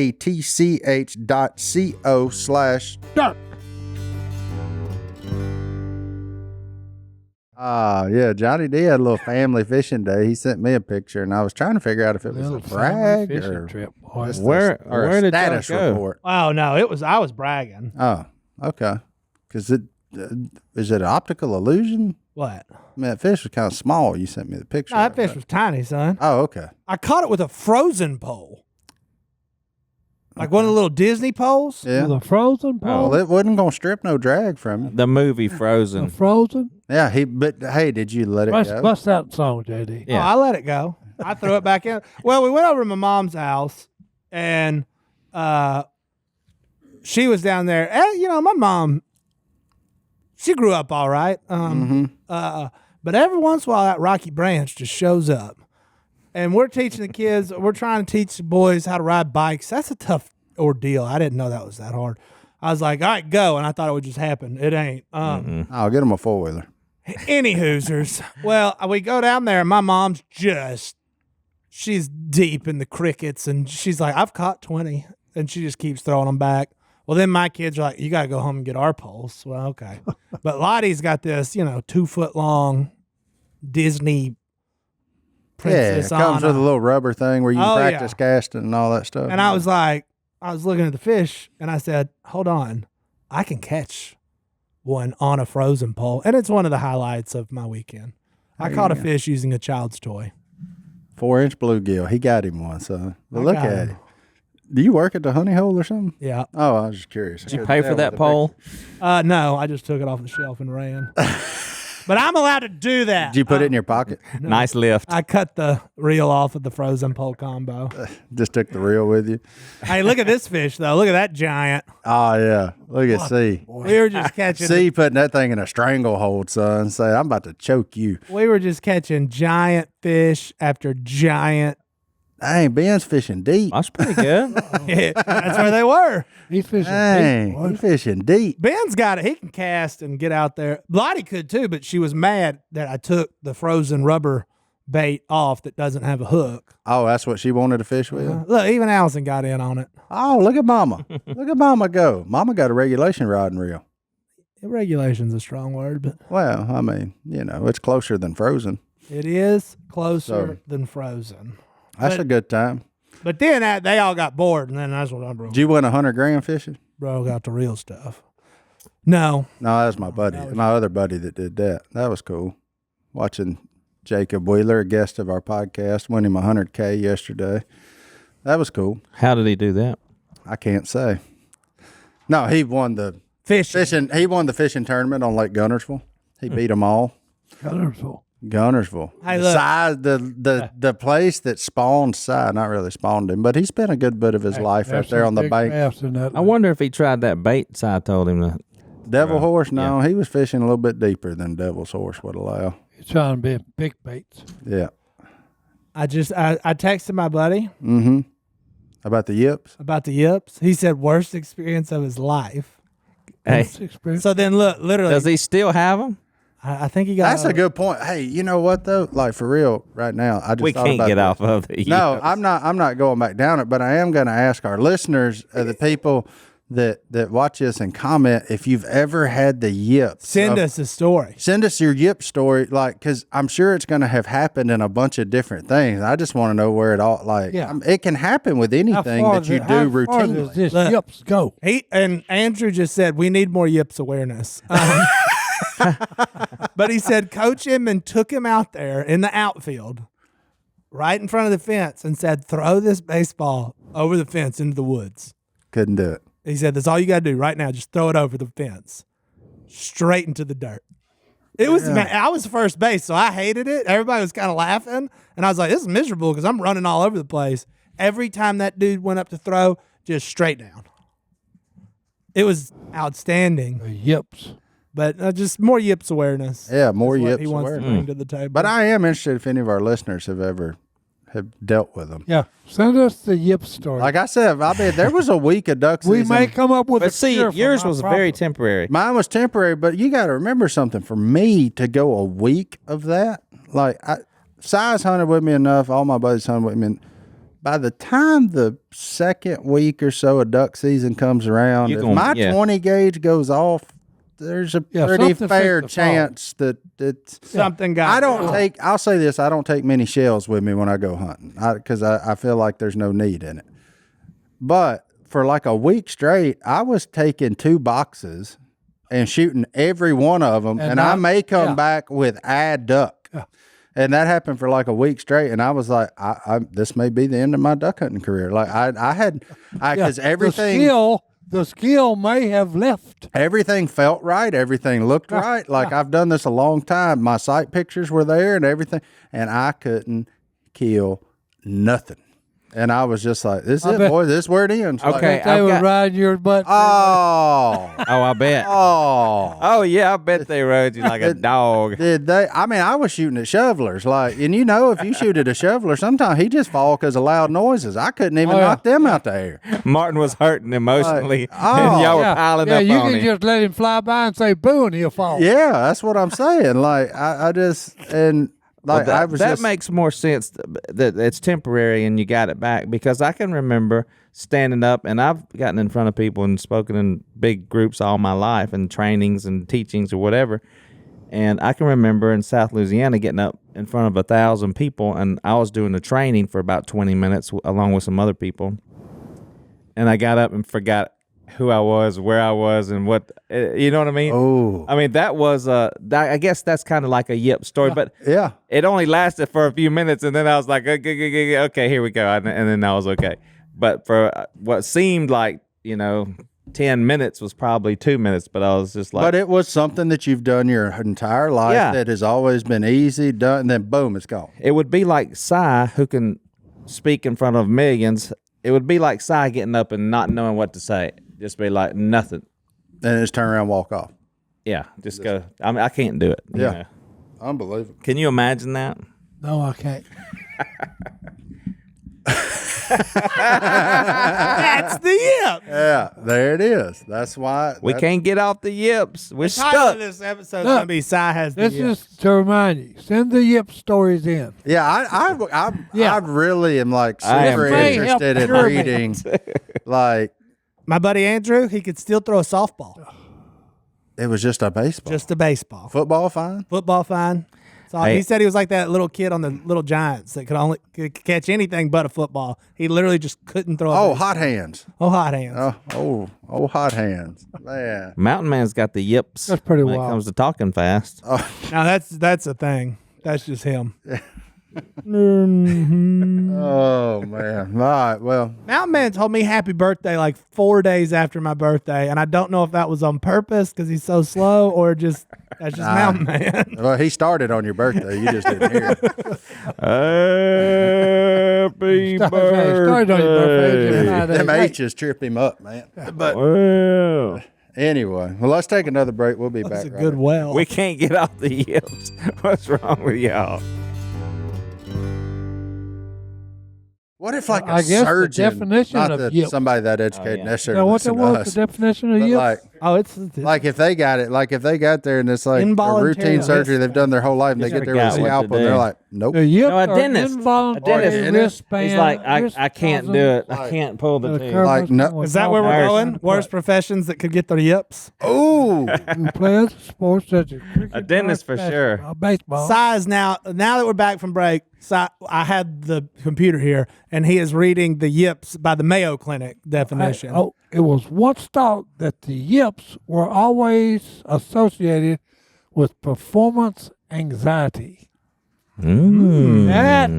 Yeah, Johnny D had a little family fishing day. He sent me a picture, and I was trying to figure out if it was a brag or trip. Where did status y'all go? report. Oh no, I was bragging. Oh, okay. Because is it an optical illusion? What? I mean, that fish was kind of small. You sent me the picture. No, that of fish it. was tiny, son. Oh, okay. I caught it with a frozen pole. Like one of the little Disney poles. Yeah. The frozen pole. Well, it wasn't gonna strip no drag from you. The movie Frozen. The frozen. Yeah, but hey, did you let it go? What's that song, JD? Yeah. Oh, I let it go. I threw it back in. Well, we went over to my mom's house, and she was down there. And, my mom, she grew up all right. But every once in a while, that Rocky Branch just shows up. And we're teaching the kids, we're trying to teach the boys how to ride bikes. That's a tough ordeal. I didn't know that was that hard. I was like, all right, go. And I thought it would just happen. It ain't. I'll get them a 4-wheeler. Any Hoosers. Well, we go down there, and my mom's she's deep in the crickets, and she's like, I've caught 20. And she just keeps throwing them back. Well, then my kids are like, you got to go home and get our poles. Well, okay. But Lottie's got this, 2-foot long Disney Princess it comes Anna. with a little rubber thing where you can Oh, practice yeah. casting and all that stuff. And I was looking at the fish and I said, hold on, I can catch one on a frozen pole. And it's one of the highlights of my weekend. I caught a fish using a child's toy. 4-inch bluegill. He got him one, so but look got at him. him. Do you work at the honey hole or something? Yeah. Oh, I was just curious. Did you pay for that pole? No, I just took it off the shelf and ran. But I'm allowed to do that. Did you put it in your pocket? Nice lift. I cut the reel off of the frozen pole combo. Just took the reel with you? Hey, look at this fish, though. Look at that giant. Oh, yeah. Look at C. We were just catching. C putting that thing in a stranglehold, son. Say, I'm about to choke you. We were just catching giant fish after giant. Dang, Ben's fishing deep. That's pretty good. That's where they were. He's fishing. Dang, deep, he's fishing deep. Ben's got it. He can cast and get out there. Lottie could too, but she was mad that I took the frozen rubber bait off that doesn't have a hook. Oh, that's what she wanted to fish with? Look, even Allison got in on it. Oh, look at Mama. Look at Mama go. Mama got a regulation rod and reel. Regulation's a strong word, but Well, I mean, it's closer than frozen. it is closer So- than frozen. That's a good time. But then they all got bored, and then that's when I Did you win 100 grand fishing? broke out the real stuff. No, No, that was my buddy, my other buddy that did that. That was cool. Watching Jacob Wheeler, a guest of our podcast, win him 100K yesterday. That was cool. How did he do that? I can't say. No, he won the fishing. He won the fishing tournament on Lake Gunnersville. He beat them all. Colorful. Gunnersville. Hey, the look. size, the place that spawned Si, not really spawned him, but he spent a good bit of his life There's out there on some the big bank. bass in that I lake. wonder if he tried that bait Si told him to. Devil horse, no, he was fishing a little bit deeper than Devil's horse would allow. He's trying to be big baits. Yeah. I texted my buddy Mm-hmm. About the yips? about the yips. He said worst experience of his life. Hey, That's experience. So then look, literally, does he still have them? I think he got. That's a good point. Hey, you know what though? Like for real, right now, I just We thought can't about get this. off of the. No, I'm not going back down it, but I am going to ask our listeners, the people that watch this and comment, if you've ever had the yips. Send us a story. Send us your yip story, because I'm sure it's going to have happened in a bunch of different things. I just want to know where it all, it can happen with anything that you do How far routinely. does this Look. yips go? And Andrew just said we need more yips awareness. But he said coach him and took him out there in the outfield, right in front of the fence, and said throw this baseball over the fence into the woods. Couldn't do it. He said that's all you got to do right now. Just throw it over the fence, straight into the dirt. It was. Man, I was first base, so I hated it. Everybody was kind of laughing, and I was like, "This is miserable because I'm running all over the place." Every time that dude went up to throw, just straight down. It was outstanding, The yips. but just more yips awareness. Yeah, more is what yips he wants awareness. to bring to the table. But I am interested if any of our listeners have dealt with them. Yeah. Send us the yip story. Like I said, I mean, there was a week of duck season. we may come up with a But see, cure for yours my was problem. very temporary. Mine was temporary, but you got to remember something. For me to go a week of that, Si's hunted with me enough. All my buddies hunted with me. And by the time the second week or so of duck season comes around, if my 20 gauge goes off, there's a pretty something fair fixed the fall. chance that it's something got. I don't take. I'll say this: I don't take many shells with me when I go hunting, because I feel like there's no need in it. But for like a week straight, I was taking 2 boxes and shooting every one of them, and I may come back with a duck. Yeah. And that happened for like a week straight, and I was like, "This may be the end of my duck hunting career." Like because everything. The skill may have left. Everything felt right. Everything looked right. Like I've done this a long time. My sight pictures were there and everything, and I couldn't kill nothing. And I was just like, "This is it, boy. This is where it ends." Okay. They were riding your butt. Oh. I bet. Oh. Oh yeah, I bet they rode you like a dog. Did they? I mean, I was shooting at shovelers, and if you shoot at a shoveler, sometimes he just fall because of loud noises. I couldn't even knock them out the air. Martin was hurting emotionally, oh. and y'all were piling up you on can him. just let him fly by and say boo and he'll fall. Yeah, that's what I'm saying. Like I just Well, I was that just, makes more sense that it's temporary and you got it back, because I can remember standing up, and I've gotten in front of people and spoken in big groups all my life and trainings and teachings or whatever, And I can remember in South Louisiana getting up in front of 1,000 people, and I was doing the training for about 20 minutes along with some other people. And I got up and forgot who I was, where I was, and what, you know what I mean? Oh. I mean, that was, I guess that's kind of like a Yip story, but Yeah. it only lasted for a few minutes, and then I was like, okay, here we go. And then I was okay. But for what seemed like, 10 minutes was probably 2 minutes, but I was just like. But it was something that you've done your entire life that has always been easy, done, and then boom, it's gone. It would be like Si, who can speak in front of millions. It would be like Si getting up and not knowing what to say. Just be like nothing. And just turn around and walk off. Yeah, just go. I mean, I can't do it. you Yeah. know. Unbelievable. Can you imagine that? No, I can't. That's the Yip. Yeah, there it is. That's why. We can't get off the Yips. We're Title stuck. of this episode's going to be Si has the This Yips. is to remind you. Send the Yip stories in. Yeah, I really am like I am super too. interested in Help reading. Like, My buddy Andrew, he could still throw a softball. it was just a baseball. Just a baseball. Football, fine. Football, fine. So Hey. he said he was like that little kid on the Little Giants that could catch anything but a football. He literally just couldn't throw. Oh, hot hands. hot hands. Oh, hot hands, man. Mountain Man's got the Yips. That's pretty when wild. it comes to talking fast. Now that's a thing. That's just him. Oh man. All right. Well, Mountain Man told me happy birthday like 4 days after my birthday, and I don't know if that was on purpose because he's so slow or just that's just Mountain Man. well, he started on your birthday. You just didn't hear it. Happy Started on your birthday. Them H's trip him up, man. But Well, anyway, well, let's take another break. We'll be That's back. a good well. we can't get off the Yips. What's wrong with y'all? What if, like, a I guess the surgeon, definition not of that yips. somebody that educated yeah. necessarily Now, what listen that to was us, the definition of but Yips? like if they got it, like if they got there and it's like a Involuntary routine surgery they've done their whole life, and they get there with a forgot what to scalpel, and they're do. like, nope. The Yips No, a are dentist. involuntary A dentist. wristband. He's like, I can't do it. I can't pull the teeth. Like, no- Is that where we're Nurse. going? Worst professions that could get their yips? Oh, Players of sports such as cricket, A dentist for basketball, sure. Baseball. Size now that we're back from break, I had the computer here, and he is reading the yips by the Mayo Clinic definition. It was once thought that the Yips were always associated with performance anxiety. That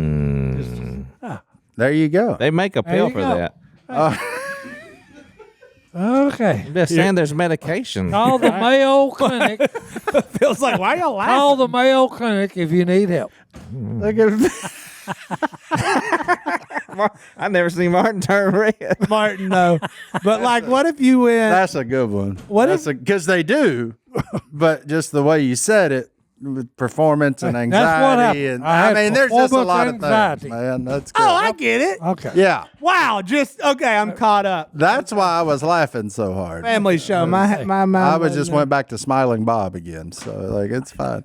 there you go. They make a pill you for go. that. okay. I'm just saying there's medication. Call the Mayo Clinic. Feels like, why y'all laughing? Call the Mayo Clinic if you need help. Look at I never seen Martin turn red. Martin, no. But like, what if you went? that's a good one. What That's because they do, but just the way you said it with performance and That's anxiety, what happened. and I had mean, there's just a performance lot anxiety. of things, man. That's good. Oh, I get it. Okay. yeah. Wow, just okay. I'm caught up. That's why I was laughing so hard. Family show. My mind. I was just went back to Smiling Bob again, so like it's fine.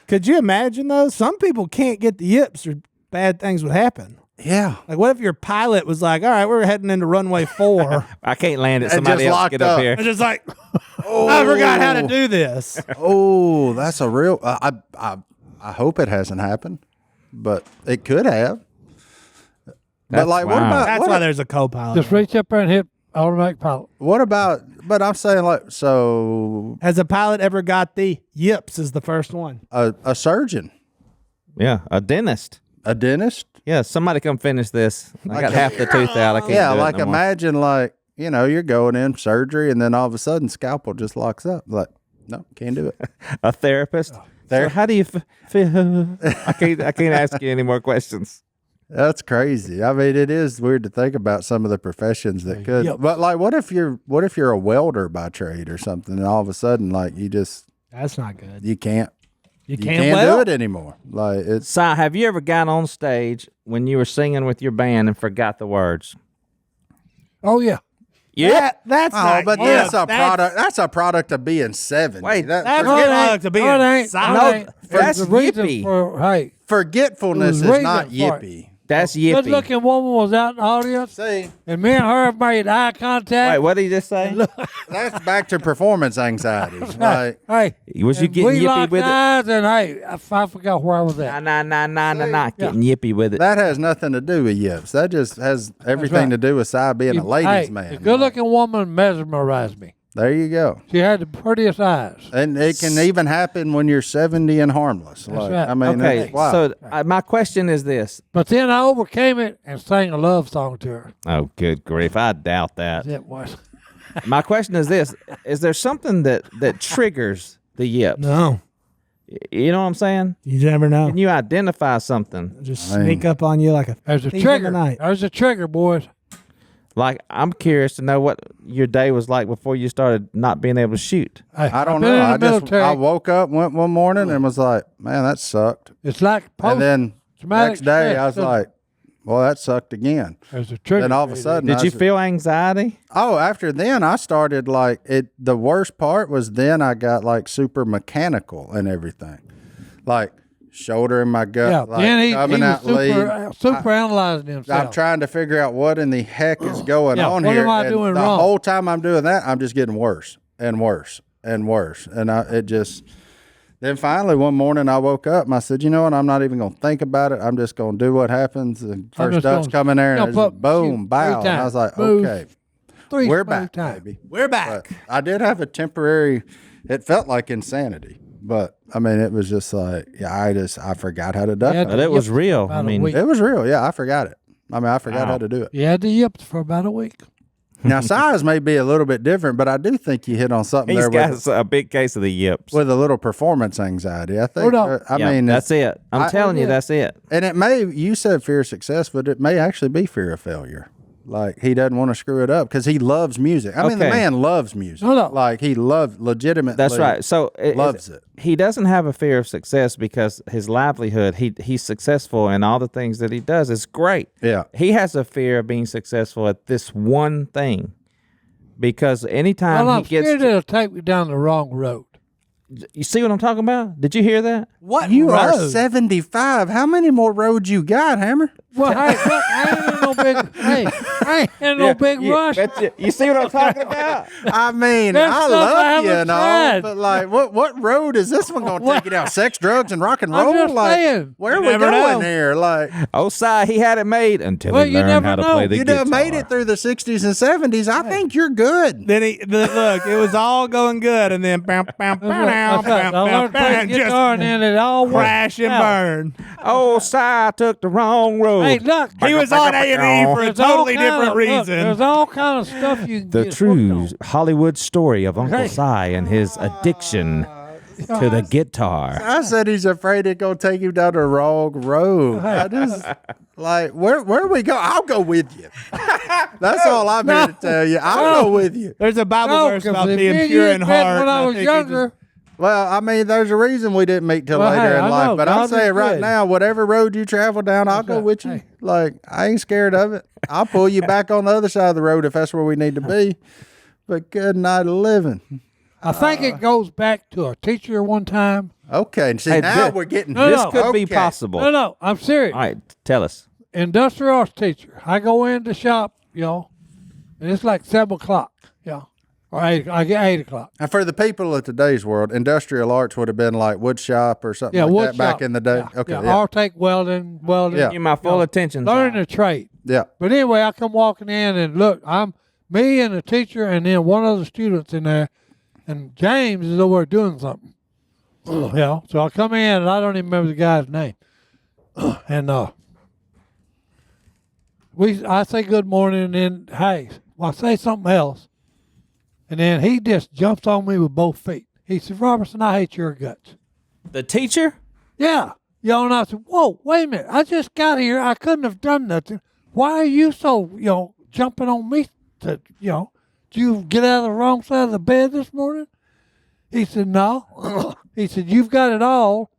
Could you imagine though? Some people can't get the yips, or bad things would happen. Yeah. Like, what if your pilot was like, "All right, we're heading into runway 4." I can't land it. And Somebody just else locked get up up. here. It's just like, I forgot how to do this. Oh, that's a real. I hope it hasn't happened, but it could have. But That's like, what wild. about That's why there's a co-pilot. Just reach up there and hit automatic pilot. what about? But I'm saying like, so Has a pilot ever got the yips? Is the first one. a surgeon, Yeah, a dentist. a dentist. Yeah, somebody come finish this. I got half the tooth out. I can't Yeah, do it like no more. imagine like you're going in surgery and then all of a sudden scalpel just locks up. Like, no, can't do it. A therapist. So how do you feel? I can't ask you any more questions. That's crazy. I mean, it is weird to think about some of the professions that could. Yep. But like, what if you're a welder by trade or something, and all of a sudden, like, That's not good. you can't You can't weld? do it anymore. Like it's Si, have you ever got on stage when you were singing with your band and forgot the words? Oh, yeah. Yeah. That's not. but yeah, that's a product. That's a product of being 70. Wait, That's No, it good ain't. luck to be No, it a ain't. solid- No, it ain't. That's There's a reason yippee. for, hey, forgetfulness There's is not reason for it. yippee. That's Good Yippy. looking woman was out in the audience, See, and me and her made eye contact. Wait, what did he just say? that's back to performance anxiety. Like, Hey, Was you and getting we yippy locked with it? eyes, and hey, I forgot where I was at. Nah. Getting yippy with it. that has nothing to do with yips. That just has everything right. to do with Si being a ladies' Hey, man. the good looking woman mesmerized me. There you go. She had the prettiest eyes. And it can even happen when you're 70 and harmless. Like, right. I mean, Okay, that's wild. so my question is this. But then I overcame it and sang a love song to her. Oh, good grief. I doubt that. It was. My question is this. Is there something that triggers the yips? No, You know what I'm saying? you never know. Can you identify something? Just I mean, sneak up on you like a There's a thief in the trigger. night. There's a trigger, boys. Like, I'm curious to know what your day was like before you started not being able to shoot. Hey, I don't I've been know. in the military. I woke up, went one morning, and was like, man, that sucked. It's like And then traumatic next day, stress, I was isn't it? like, well, that sucked again. There's a trigger. Then all of a baby. sudden, Did you feel anxiety? Oh, after then, I started like it. The worst part was then I got like super mechanical and everything, like shoulder in my gut, Yeah, like then he coming was out lead. super analyzing himself. I'm trying to figure out what in the heck is going Yeah, on what here. am I and doing the wrong? whole time I'm doing that, I'm just getting worse and worse and worse. And it just. Then finally one morning I woke up and I said, you know what? I'm not even going to think about it. I'm just going to do what happens. The first just duck's gonna- coming there and gonna it's just put- boom, shoot bow. 3 And I was like, times. Move. okay, 3 we're smooth back, times. baby. We're back. But I did have a temporary, it felt like insanity. But I mean, it was just like, I forgot how to duck. Yeah, hunt. But it was Yep, real. about I a mean, week. It was real. Yeah, I forgot it. I mean, I forgot Wow. how to do it. You had the yips for about a week. Now, size may be a little bit different, but I do think you hit on something he's there got a big case of the yips. with a little performance anxiety. I think, Hold on. I Yeah, mean, that's it. I'm telling you, yeah. that's it. and it may, you said fear of success, but it may actually be fear of failure. Like he doesn't want to screw it up because he loves music. I mean, the Okay. man loves music. Hold on. Like he loves legitimately. That's right. So loves it. He doesn't have a fear of success because his livelihood. He's successful in all the things that he does. It's great. Yeah. He has a fear of being successful at this one thing because anytime Well, I'm he gets, scared it'll take me down the wrong road. you see what I'm talking about? Did you hear that? What You are road? 75. How many more roads you got, Hammer? Well, hey, look, I ain't in no big, I ain't in no big rush. You see what I'm talking about? I mean, That's I stuff I love you haven't and all, tried. but like, what road is this one going to take you down? Sex, drugs, and rock and I'm roll? just Like, saying. where are You we never going know. here? Like, Oh, Si, he had it made until Well, he you learned never how to know. play the you guitar. done made it through the 60s and 70s. I think you're good. Then look, it was all going good, and then bam, bam, bam, bam, bam, I bam, learned to play bam, the just guitar, and then it all went crash and out. burn. Oh, Si took the wrong road. Hey, look, He was on A&E for a there's all totally kind different of- look, reason. there's all kind of stuff you can The get true hooked on. Hollywood story of Uncle Hey. Si and his addiction to the guitar. I said he's afraid it's going to take him down the wrong road. I just, like, where we go? I'll go with you. That's all I'm here to tell you. I'll go with you. There's a Bible No, verse 'cause about if being me and pure you in had met heart. when I and was think it younger, Well, I mean, there's a reason we didn't meet till Well, later hey, in I life. know, But I'm God is saying right good. now, whatever road you travel down, I'll That's go right. with you. Hey. Like, I ain't scared of it. I'll pull you back on the other side of the road if that's where we need to be. But good night of living. I think it goes back to a teacher one time. Okay, and see, Hey, now this- we're getting This no. could be Okay. possible. No, I'm serious. All right, tell us. Industrial arts teacher. I go in the shop, and it's like 7 o'clock, or 8. I get 8 o'clock. And for the people of today's world, industrial arts would have been like wood shop or something Yeah, like wood that back shop. in the day. Yeah, Okay, yeah. yeah. Or take welding. Yeah. Give my full attention. Learning a trade. Yeah. But anyway, I come walking in and look, I'm me and the teacher and then one of the students in there, and James is over there doing something. So I come in and I don't even remember the guy's name. And I say good morning and then hey, I say something else. And then he just jumps on me with both feet. He said, Robertson, I hate your guts. The teacher? Yeah. And I said, whoa, wait a minute. I just got here. I couldn't have done nothing. Why are you so, jumping on me? Did you get out of the wrong side of the bed this morning? He said, no. He said, you've got it all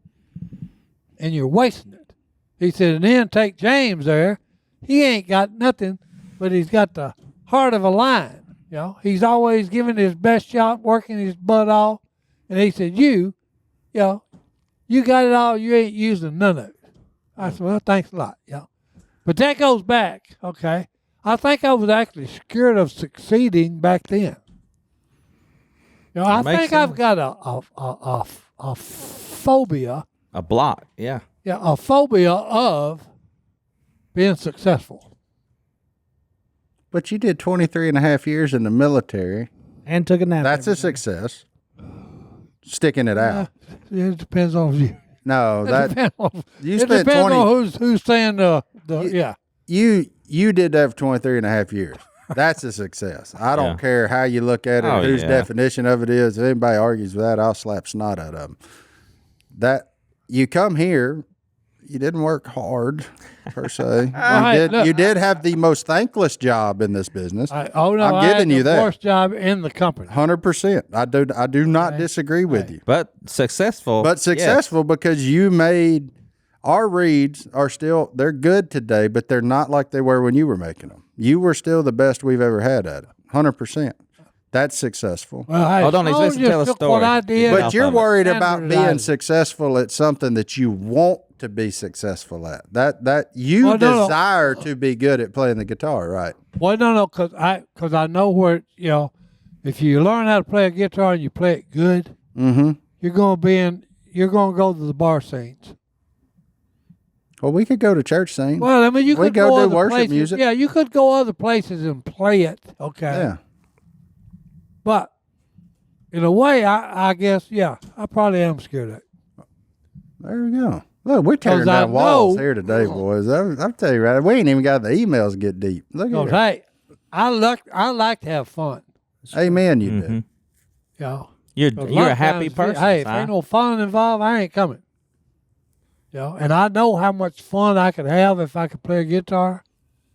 and you're wasting it. He said, and then take James there. He ain't got nothing, but he's got the heart of a lion. He's always giving his best shot, working his butt off. And he said, you got it all. You ain't using none of it. I said, well, thanks a lot. But that goes back, okay? I think I was actually scared of succeeding back then. You know, I think I've got a phobia. A block, yeah. Yeah, a phobia of being successful. But you did 23 and a half years in the military. And took a nap. That's a success. Sticking it out. It depends on you. No, It depends on, you it spent depends 20 on who's saying yeah. You did that for 23 and a half years. That's a success. I don't care how you look at it, Oh, whose yeah. definition of it is. If anybody argues with that, I'll slap snot out of them. That you come here, you didn't work hard per se. You did have the most thankless job in this business. I I'm giving had you the that. worst job in the company. 100%. I do not disagree with you. But successful. But successful because you made our reads are still, they're good today, but they're not like they were when you were making them. You were still the best we've ever had at it. 100%. That's successful. Well, hey, Hold on, he's Sloan listening to tell a just took story. What I did, But you're worried about being standardized. successful at something that you want to be successful at. That you Well, no. desire to be good at playing the guitar, right? Well, no, because I know where, you know, if you learn how to play a guitar and you play it good, Mm-hmm. you're going to go to the bar scenes. Well, we could go to church scene. Well, I mean, you We could go go do other worship places. music. Yeah, you could go other places and play it. Okay. Yeah. But in a way, I guess, yeah, I probably am scared of it. There we go. Look, we're tearing 'Cause I down walls know- here today, boys. I'm telling you right, we ain't even got the emails get deep. Look Because, at that. hey, I like to have fun. Amen, you Mm-hmm. do. You know? You're 'Cause a lot of happy times, person. Hey, if Si. ain't no fun involved, I ain't coming. You know, and I know how much fun I could have if I could play a guitar,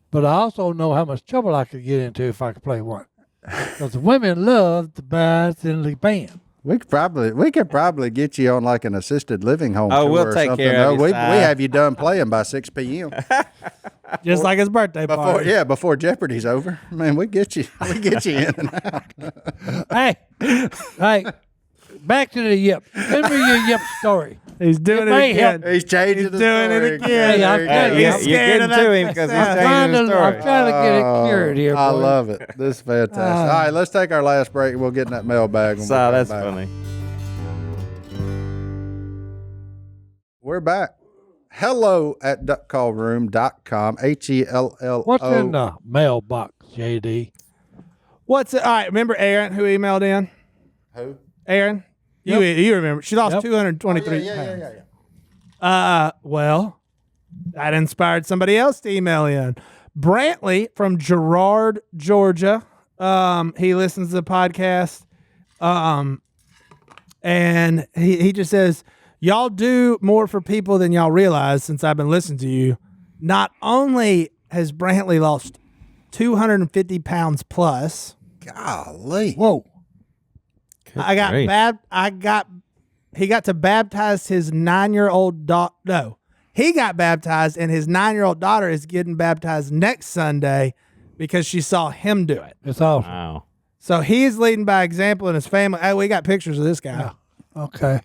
but I also know how much trouble I could get into if I could play one. Because the women love the bass in the band. We could probably get you on like an assisted living home. Oh, tour we'll or take something. care of you, we Si. have you done playing by 6 p.m. Just like his birthday party. before Jeopardy's over. Man, we get you in and out. Hey, back to the Yip. Send me your Yip story. He's doing It it may again. help. He's changing He's the doing story it again. Hey, I'm There you telling go. you, He's I'm scared getting of to that him because he's success. changing the story. I'm trying to get it cured here, I boys. love it. This is fantastic. All right, let's take our last break. We'll get in that mailbag. Si, that's funny. We're back. Hello at duckcallroom.com. HELLO. What's in the mailbox, JD? What's it? All right, remember Aaron who emailed in? Who? Aaron? You remember. She lost 223 pounds. Well, that inspired somebody else to email in. Brantley from Girard, Georgia. He listens to the podcast. And he just says, y'all do more for people than y'all realize since I've been listening to you. Not only has Brantley lost 250 pounds plus. Golly. Whoa. He got to baptize his 9-year-old daughter. No, he got baptized, and his 9-year-old daughter is getting baptized next Sunday because she saw him do it. It's awesome. Wow. So he's leading by example in his family. Oh, we got pictures of this guy, Okay.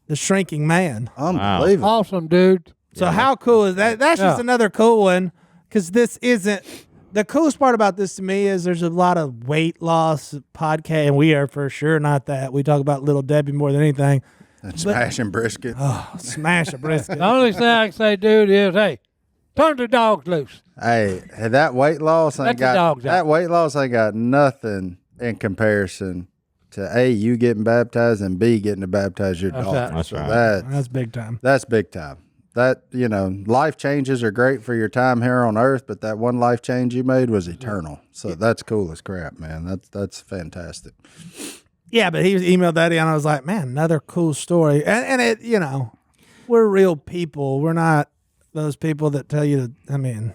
the shrinking man. Unbelievable. Awesome, dude. So how cool is that? That's just Yeah. another cool one because this isn't. The coolest part about this to me is there's a lot of weight loss podcast, and we are for sure not that. We talk about Little Debbie more than anything. And smashing brisket. Smash a brisket. The only thing I can say, dude, is, hey, turn the dogs loose. Hey, that weight loss Let ain't the got dogs out. that weight loss ain't got nothing in comparison to A, you getting baptized, and B, getting to baptize your That's daughter. right. That's So right. That's big time. that's big time. That, life changes are great for your time here on earth, but that one life change you made was eternal. So that's cool as crap, man. That's fantastic. Yeah, but he emailed that in, and I was like, man, another cool story. And it, we're real people. We're not those people that tell you to,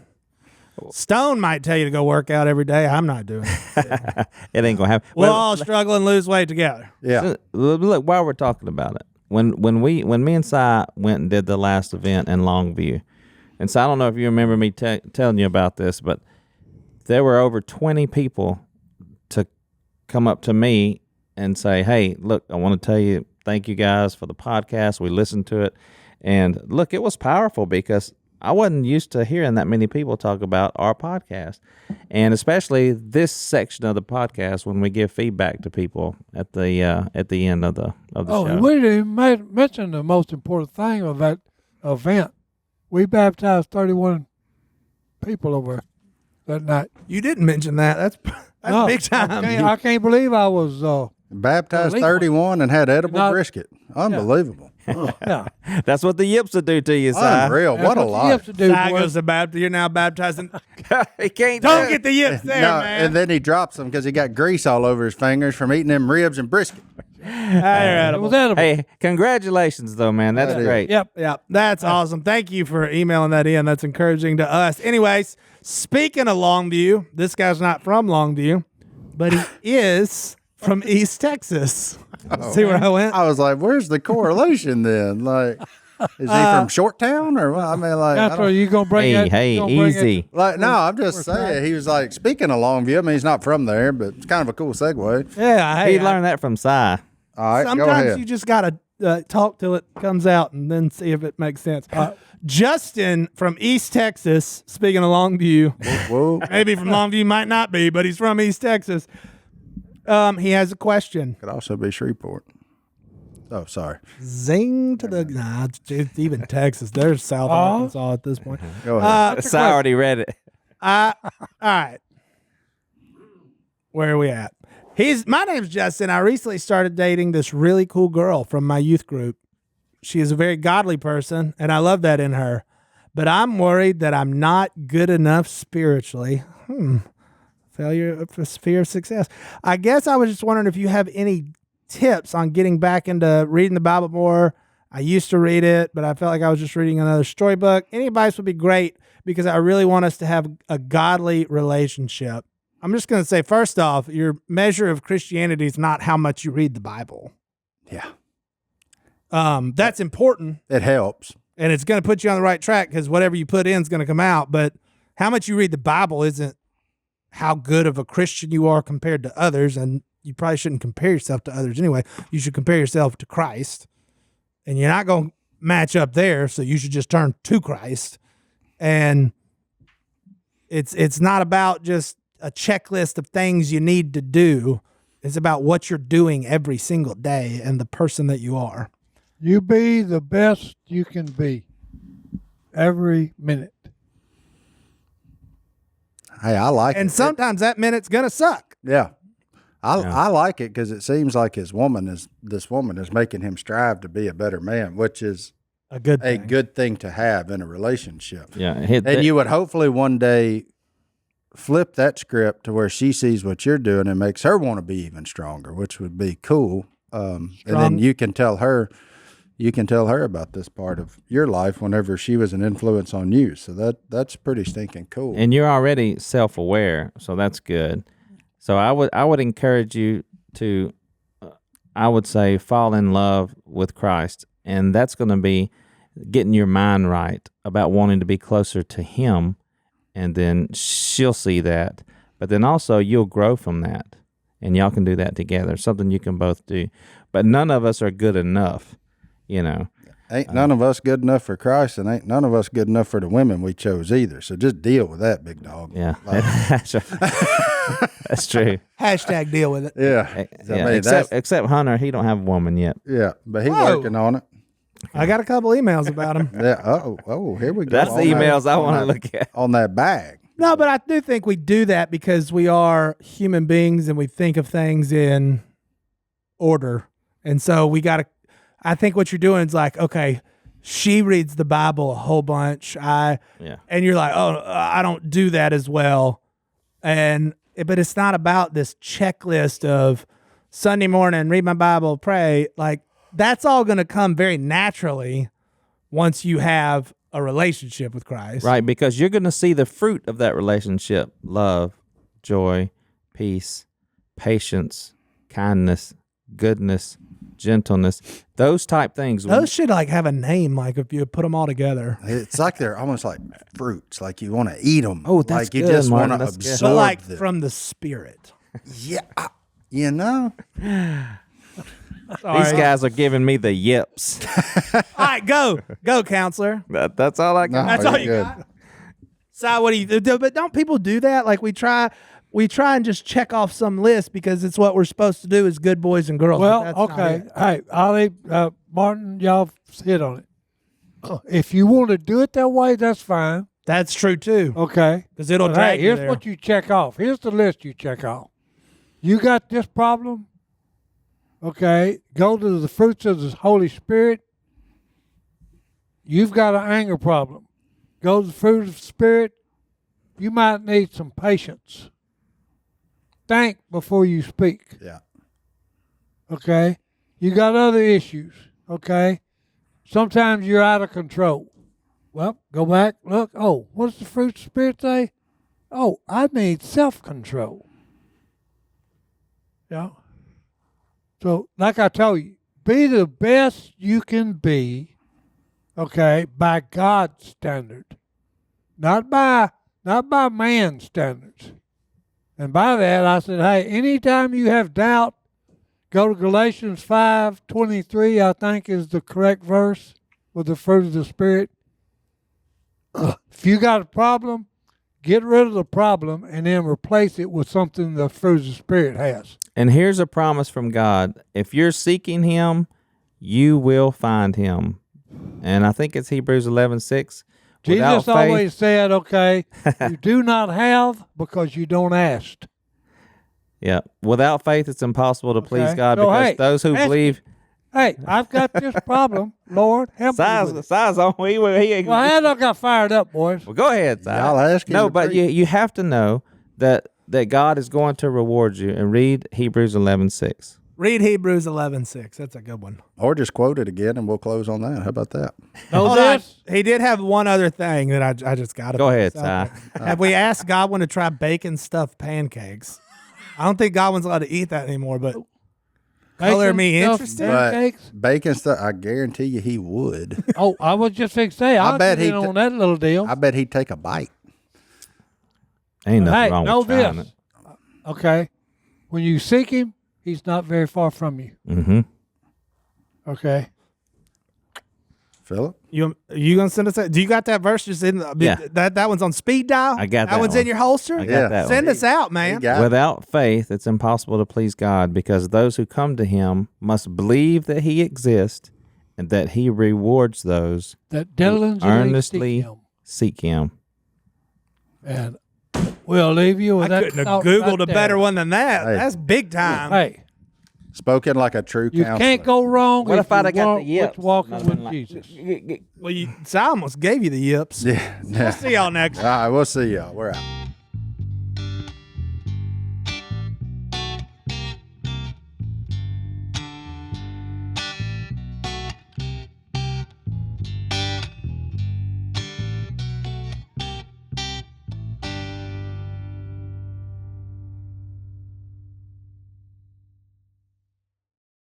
Stone might tell you to go work out every day. I'm not doing it. It ain't gonna happen. We'll all struggle and lose weight together. Yeah. So, look, while we're talking about it, when me and Si went and did the last event in Longview, and so I don't know if you remember me telling you about this, but there were over 20 people to come up to me and say, "Hey, look, I want to tell you, thank you guys for the podcast. We listened to it, and look, it was powerful because I wasn't used to hearing that many people talk about our podcast, and especially this section of the podcast when we give feedback to people at the end of the show. And we didn't even mention the most important thing of that event. We baptized 31 people over that night. You didn't mention that. That's No, big time. I can't believe I was. Baptized 31 and had edible Not- brisket. Unbelievable. Yeah, That's what the Yips would do to you, Si. Unreal. That's What a you have life. to do, Si boy. goes to Baptist. You're now baptizing. He can't Don't do get the yips there, No, man. and then he drops them because he got grease all over his fingers from eating them ribs and brisket. They're It edible. was edible. Hey, congratulations, though, man. That's That is. great. Yep. That's awesome. Thank you for emailing that in. That's encouraging to us. Anyways, speaking of Longview, this guy's not from Longview, but he is from East Texas. See where I went? I was like, where's the correlation then? Like, is he from Short Town or what? I mean, like, I That's don't- where you gonna bring it. Hey, easy. like, no, I'm just saying. He was like, speaking of Longview, I mean, he's not from there, but it's kind of a cool segue. Yeah. He Hey, learned that from Si. All right, go sometimes ahead. you just got to talk till it comes out and then see if it makes sense. Justin from East Texas, speaking of Longview, Whoa. maybe from Longview, might not be, but he's from East Texas. He has a question. Could also be Shreveport. Oh, sorry. Zing to the it's even Texas. There's South Arkansas at this point. Go ahead. Si already read it. All right. Where are we at? My name's Justin. I recently started dating this really cool girl from my youth group. She is a very godly person, and I love that in her. But I'm worried that I'm not good enough spiritually. Failure, fear of success. I guess I was just wondering if you have any tips on getting back into reading the Bible more. I used to read it, but I felt like I was just reading another storybook. Any advice would be great because I really want us to have a godly relationship. I'm just going to say, first off, your measure of Christianity is not how much you read the Bible. Yeah. That's important, It helps. and it's going to put you on the right track because whatever you put in is going to come out. But how much you read the Bible isn't how good of a Christian you are compared to others, and you probably shouldn't compare yourself to others anyway. You should compare yourself to Christ, and you're not going to match up there, so you should just turn to Christ. And it's not about just a checklist of things you need to do. It's about what you're doing every single day and the person that you are. You be the best you can be every minute. Hey, I like it. And sometimes that minute's going to suck. Yeah. I like it because it seems like this woman is making him strive to be a better man, which is A good a thing. good thing to have in a relationship. Yeah. And you would hopefully one day flip that script to where she sees what you're doing and makes her want to be even stronger, which would be cool. And then you can tell her about this part of your life whenever she was an influence on you. So that's pretty stinking cool. And you're already self-aware, so that's good. So I would encourage you to, I would say, fall in love with Christ, and that's going to be getting your mind right about wanting to be closer to Him, and then she'll see that. But then also you'll grow from that, and y'all can do that together. Something you can both do. But none of us are good enough, you know. Ain't none of us good enough for Christ, and ain't none of us good enough for the women we chose either. So just deal with that, big dog. Yeah, that's true. Hashtag deal with it. Yeah. So, I Yeah, mean, except Hunter, he don't have a woman yet. yeah, but he's Whoa. working on it. I got a couple emails about him. Yeah. Oh, here we go. That's the On that- emails I on want to that- look at. on that bag. No, but I do think we do that because we are human beings and we think of things in order. And so we got to, I think what you're doing is like, okay, she reads the Bible a whole bunch. Yeah. And you're like, oh, I don't do that as well. But it's not about this checklist of Sunday morning, read my Bible, pray. Like that's all going to come very naturally once you have a relationship with Christ. Right, because you're going to see the fruit of that relationship: love, joy, peace, patience, kindness, goodness, gentleness, those type things. Those should like have a name, like if you put them all together. It's like they're almost like fruits, like you want to eat them. Oh, that's like you good, just Martin, want to that's good. absorb But like them. from the Spirit. Yeah, you know. These guys are giving me the yips. All right, go, counselor. That's all I got. That's all you got. So what do you do? But don't people do that? Like we try and just check off some list because it's what we're supposed to do as good boys and girls. Well, okay. Hey, Ollie, Martin, y'all hit on it. If you want to do it that way, that's fine. That's true too. Okay. Because it'll But drag hey, you here's there. what you check off. Here's the list you check off. You got this problem. Okay. Go to the fruits of the Holy Spirit. You've got an anger problem. Go to the fruit of the Spirit. You might need some patience. Think before you speak. Yeah. Okay. You got other issues. Okay. Sometimes you're out of control. Well, go back, look. Oh, what does the fruit of the Spirit say? Oh, I need self-control. Yeah. So, like I told you, be the best you can be, okay, by God's standard. Not by man's standards. And by that, I said, hey, anytime you have doubt, go to Galatians 5:23, I think is the correct verse with the fruit of the Spirit. If you got a problem, get rid of the problem and then replace it with something the fruit of the Spirit has. And here's a promise from God. If you're seeking him, you will find him. And I think it's Hebrews 11:6. Jesus always said, okay, you do not have because you don't ask. Yeah. Without faith, it's impossible to please God So, because hey, those who believe. Hey, I've got this problem. Lord, help me with it. Size on. Well, I got fired up, boys. Well, go ahead, Si. Y'all asking. No, but you have to know that God is going to reward you. And read Hebrews 11:6. Read Hebrews 11:6. That's a good one. Or just quote it again, and we'll close on that. How about that? Hold on. He did have one other thing that I just got to Go ahead, Si. Have we asked Godwin to try bacon stuffed pancakes? I don't think Godwin's allowed to eat that anymore, but color me interested. Pancakes? Bacon stuff, I guarantee you he would. Oh, I was just going to say, I'll bet get in he'd on that little deal. I bet he'd take a bite. Ain't nothing Hey, wrong know with trying this. it. Okay. When you seek him, he's not very far from you. Mm-hmm. Okay. Phillip? You gonna send us that? Do you got that verse just in the, Yeah. that one's on speed dial? I got that one's one. in your holster? I got Yeah. that Send one. us out, He man. got it. Without faith, it's impossible to please God because those who come to him must believe that he exists and that he rewards those That diligently earnestly seek him. seek him. And we'll leave you with I that. couldn't have thought Googled right a better there. one than that. Hey. That's big time. Hey, Spoken like a true you counselor. can't go wrong What if I'd you have got walk the yips? with walking I'd have with been like, Jesus. Well, Si almost gave you the yips. Yeah. We'll see y'all next. All right, we'll see y'all. We're out.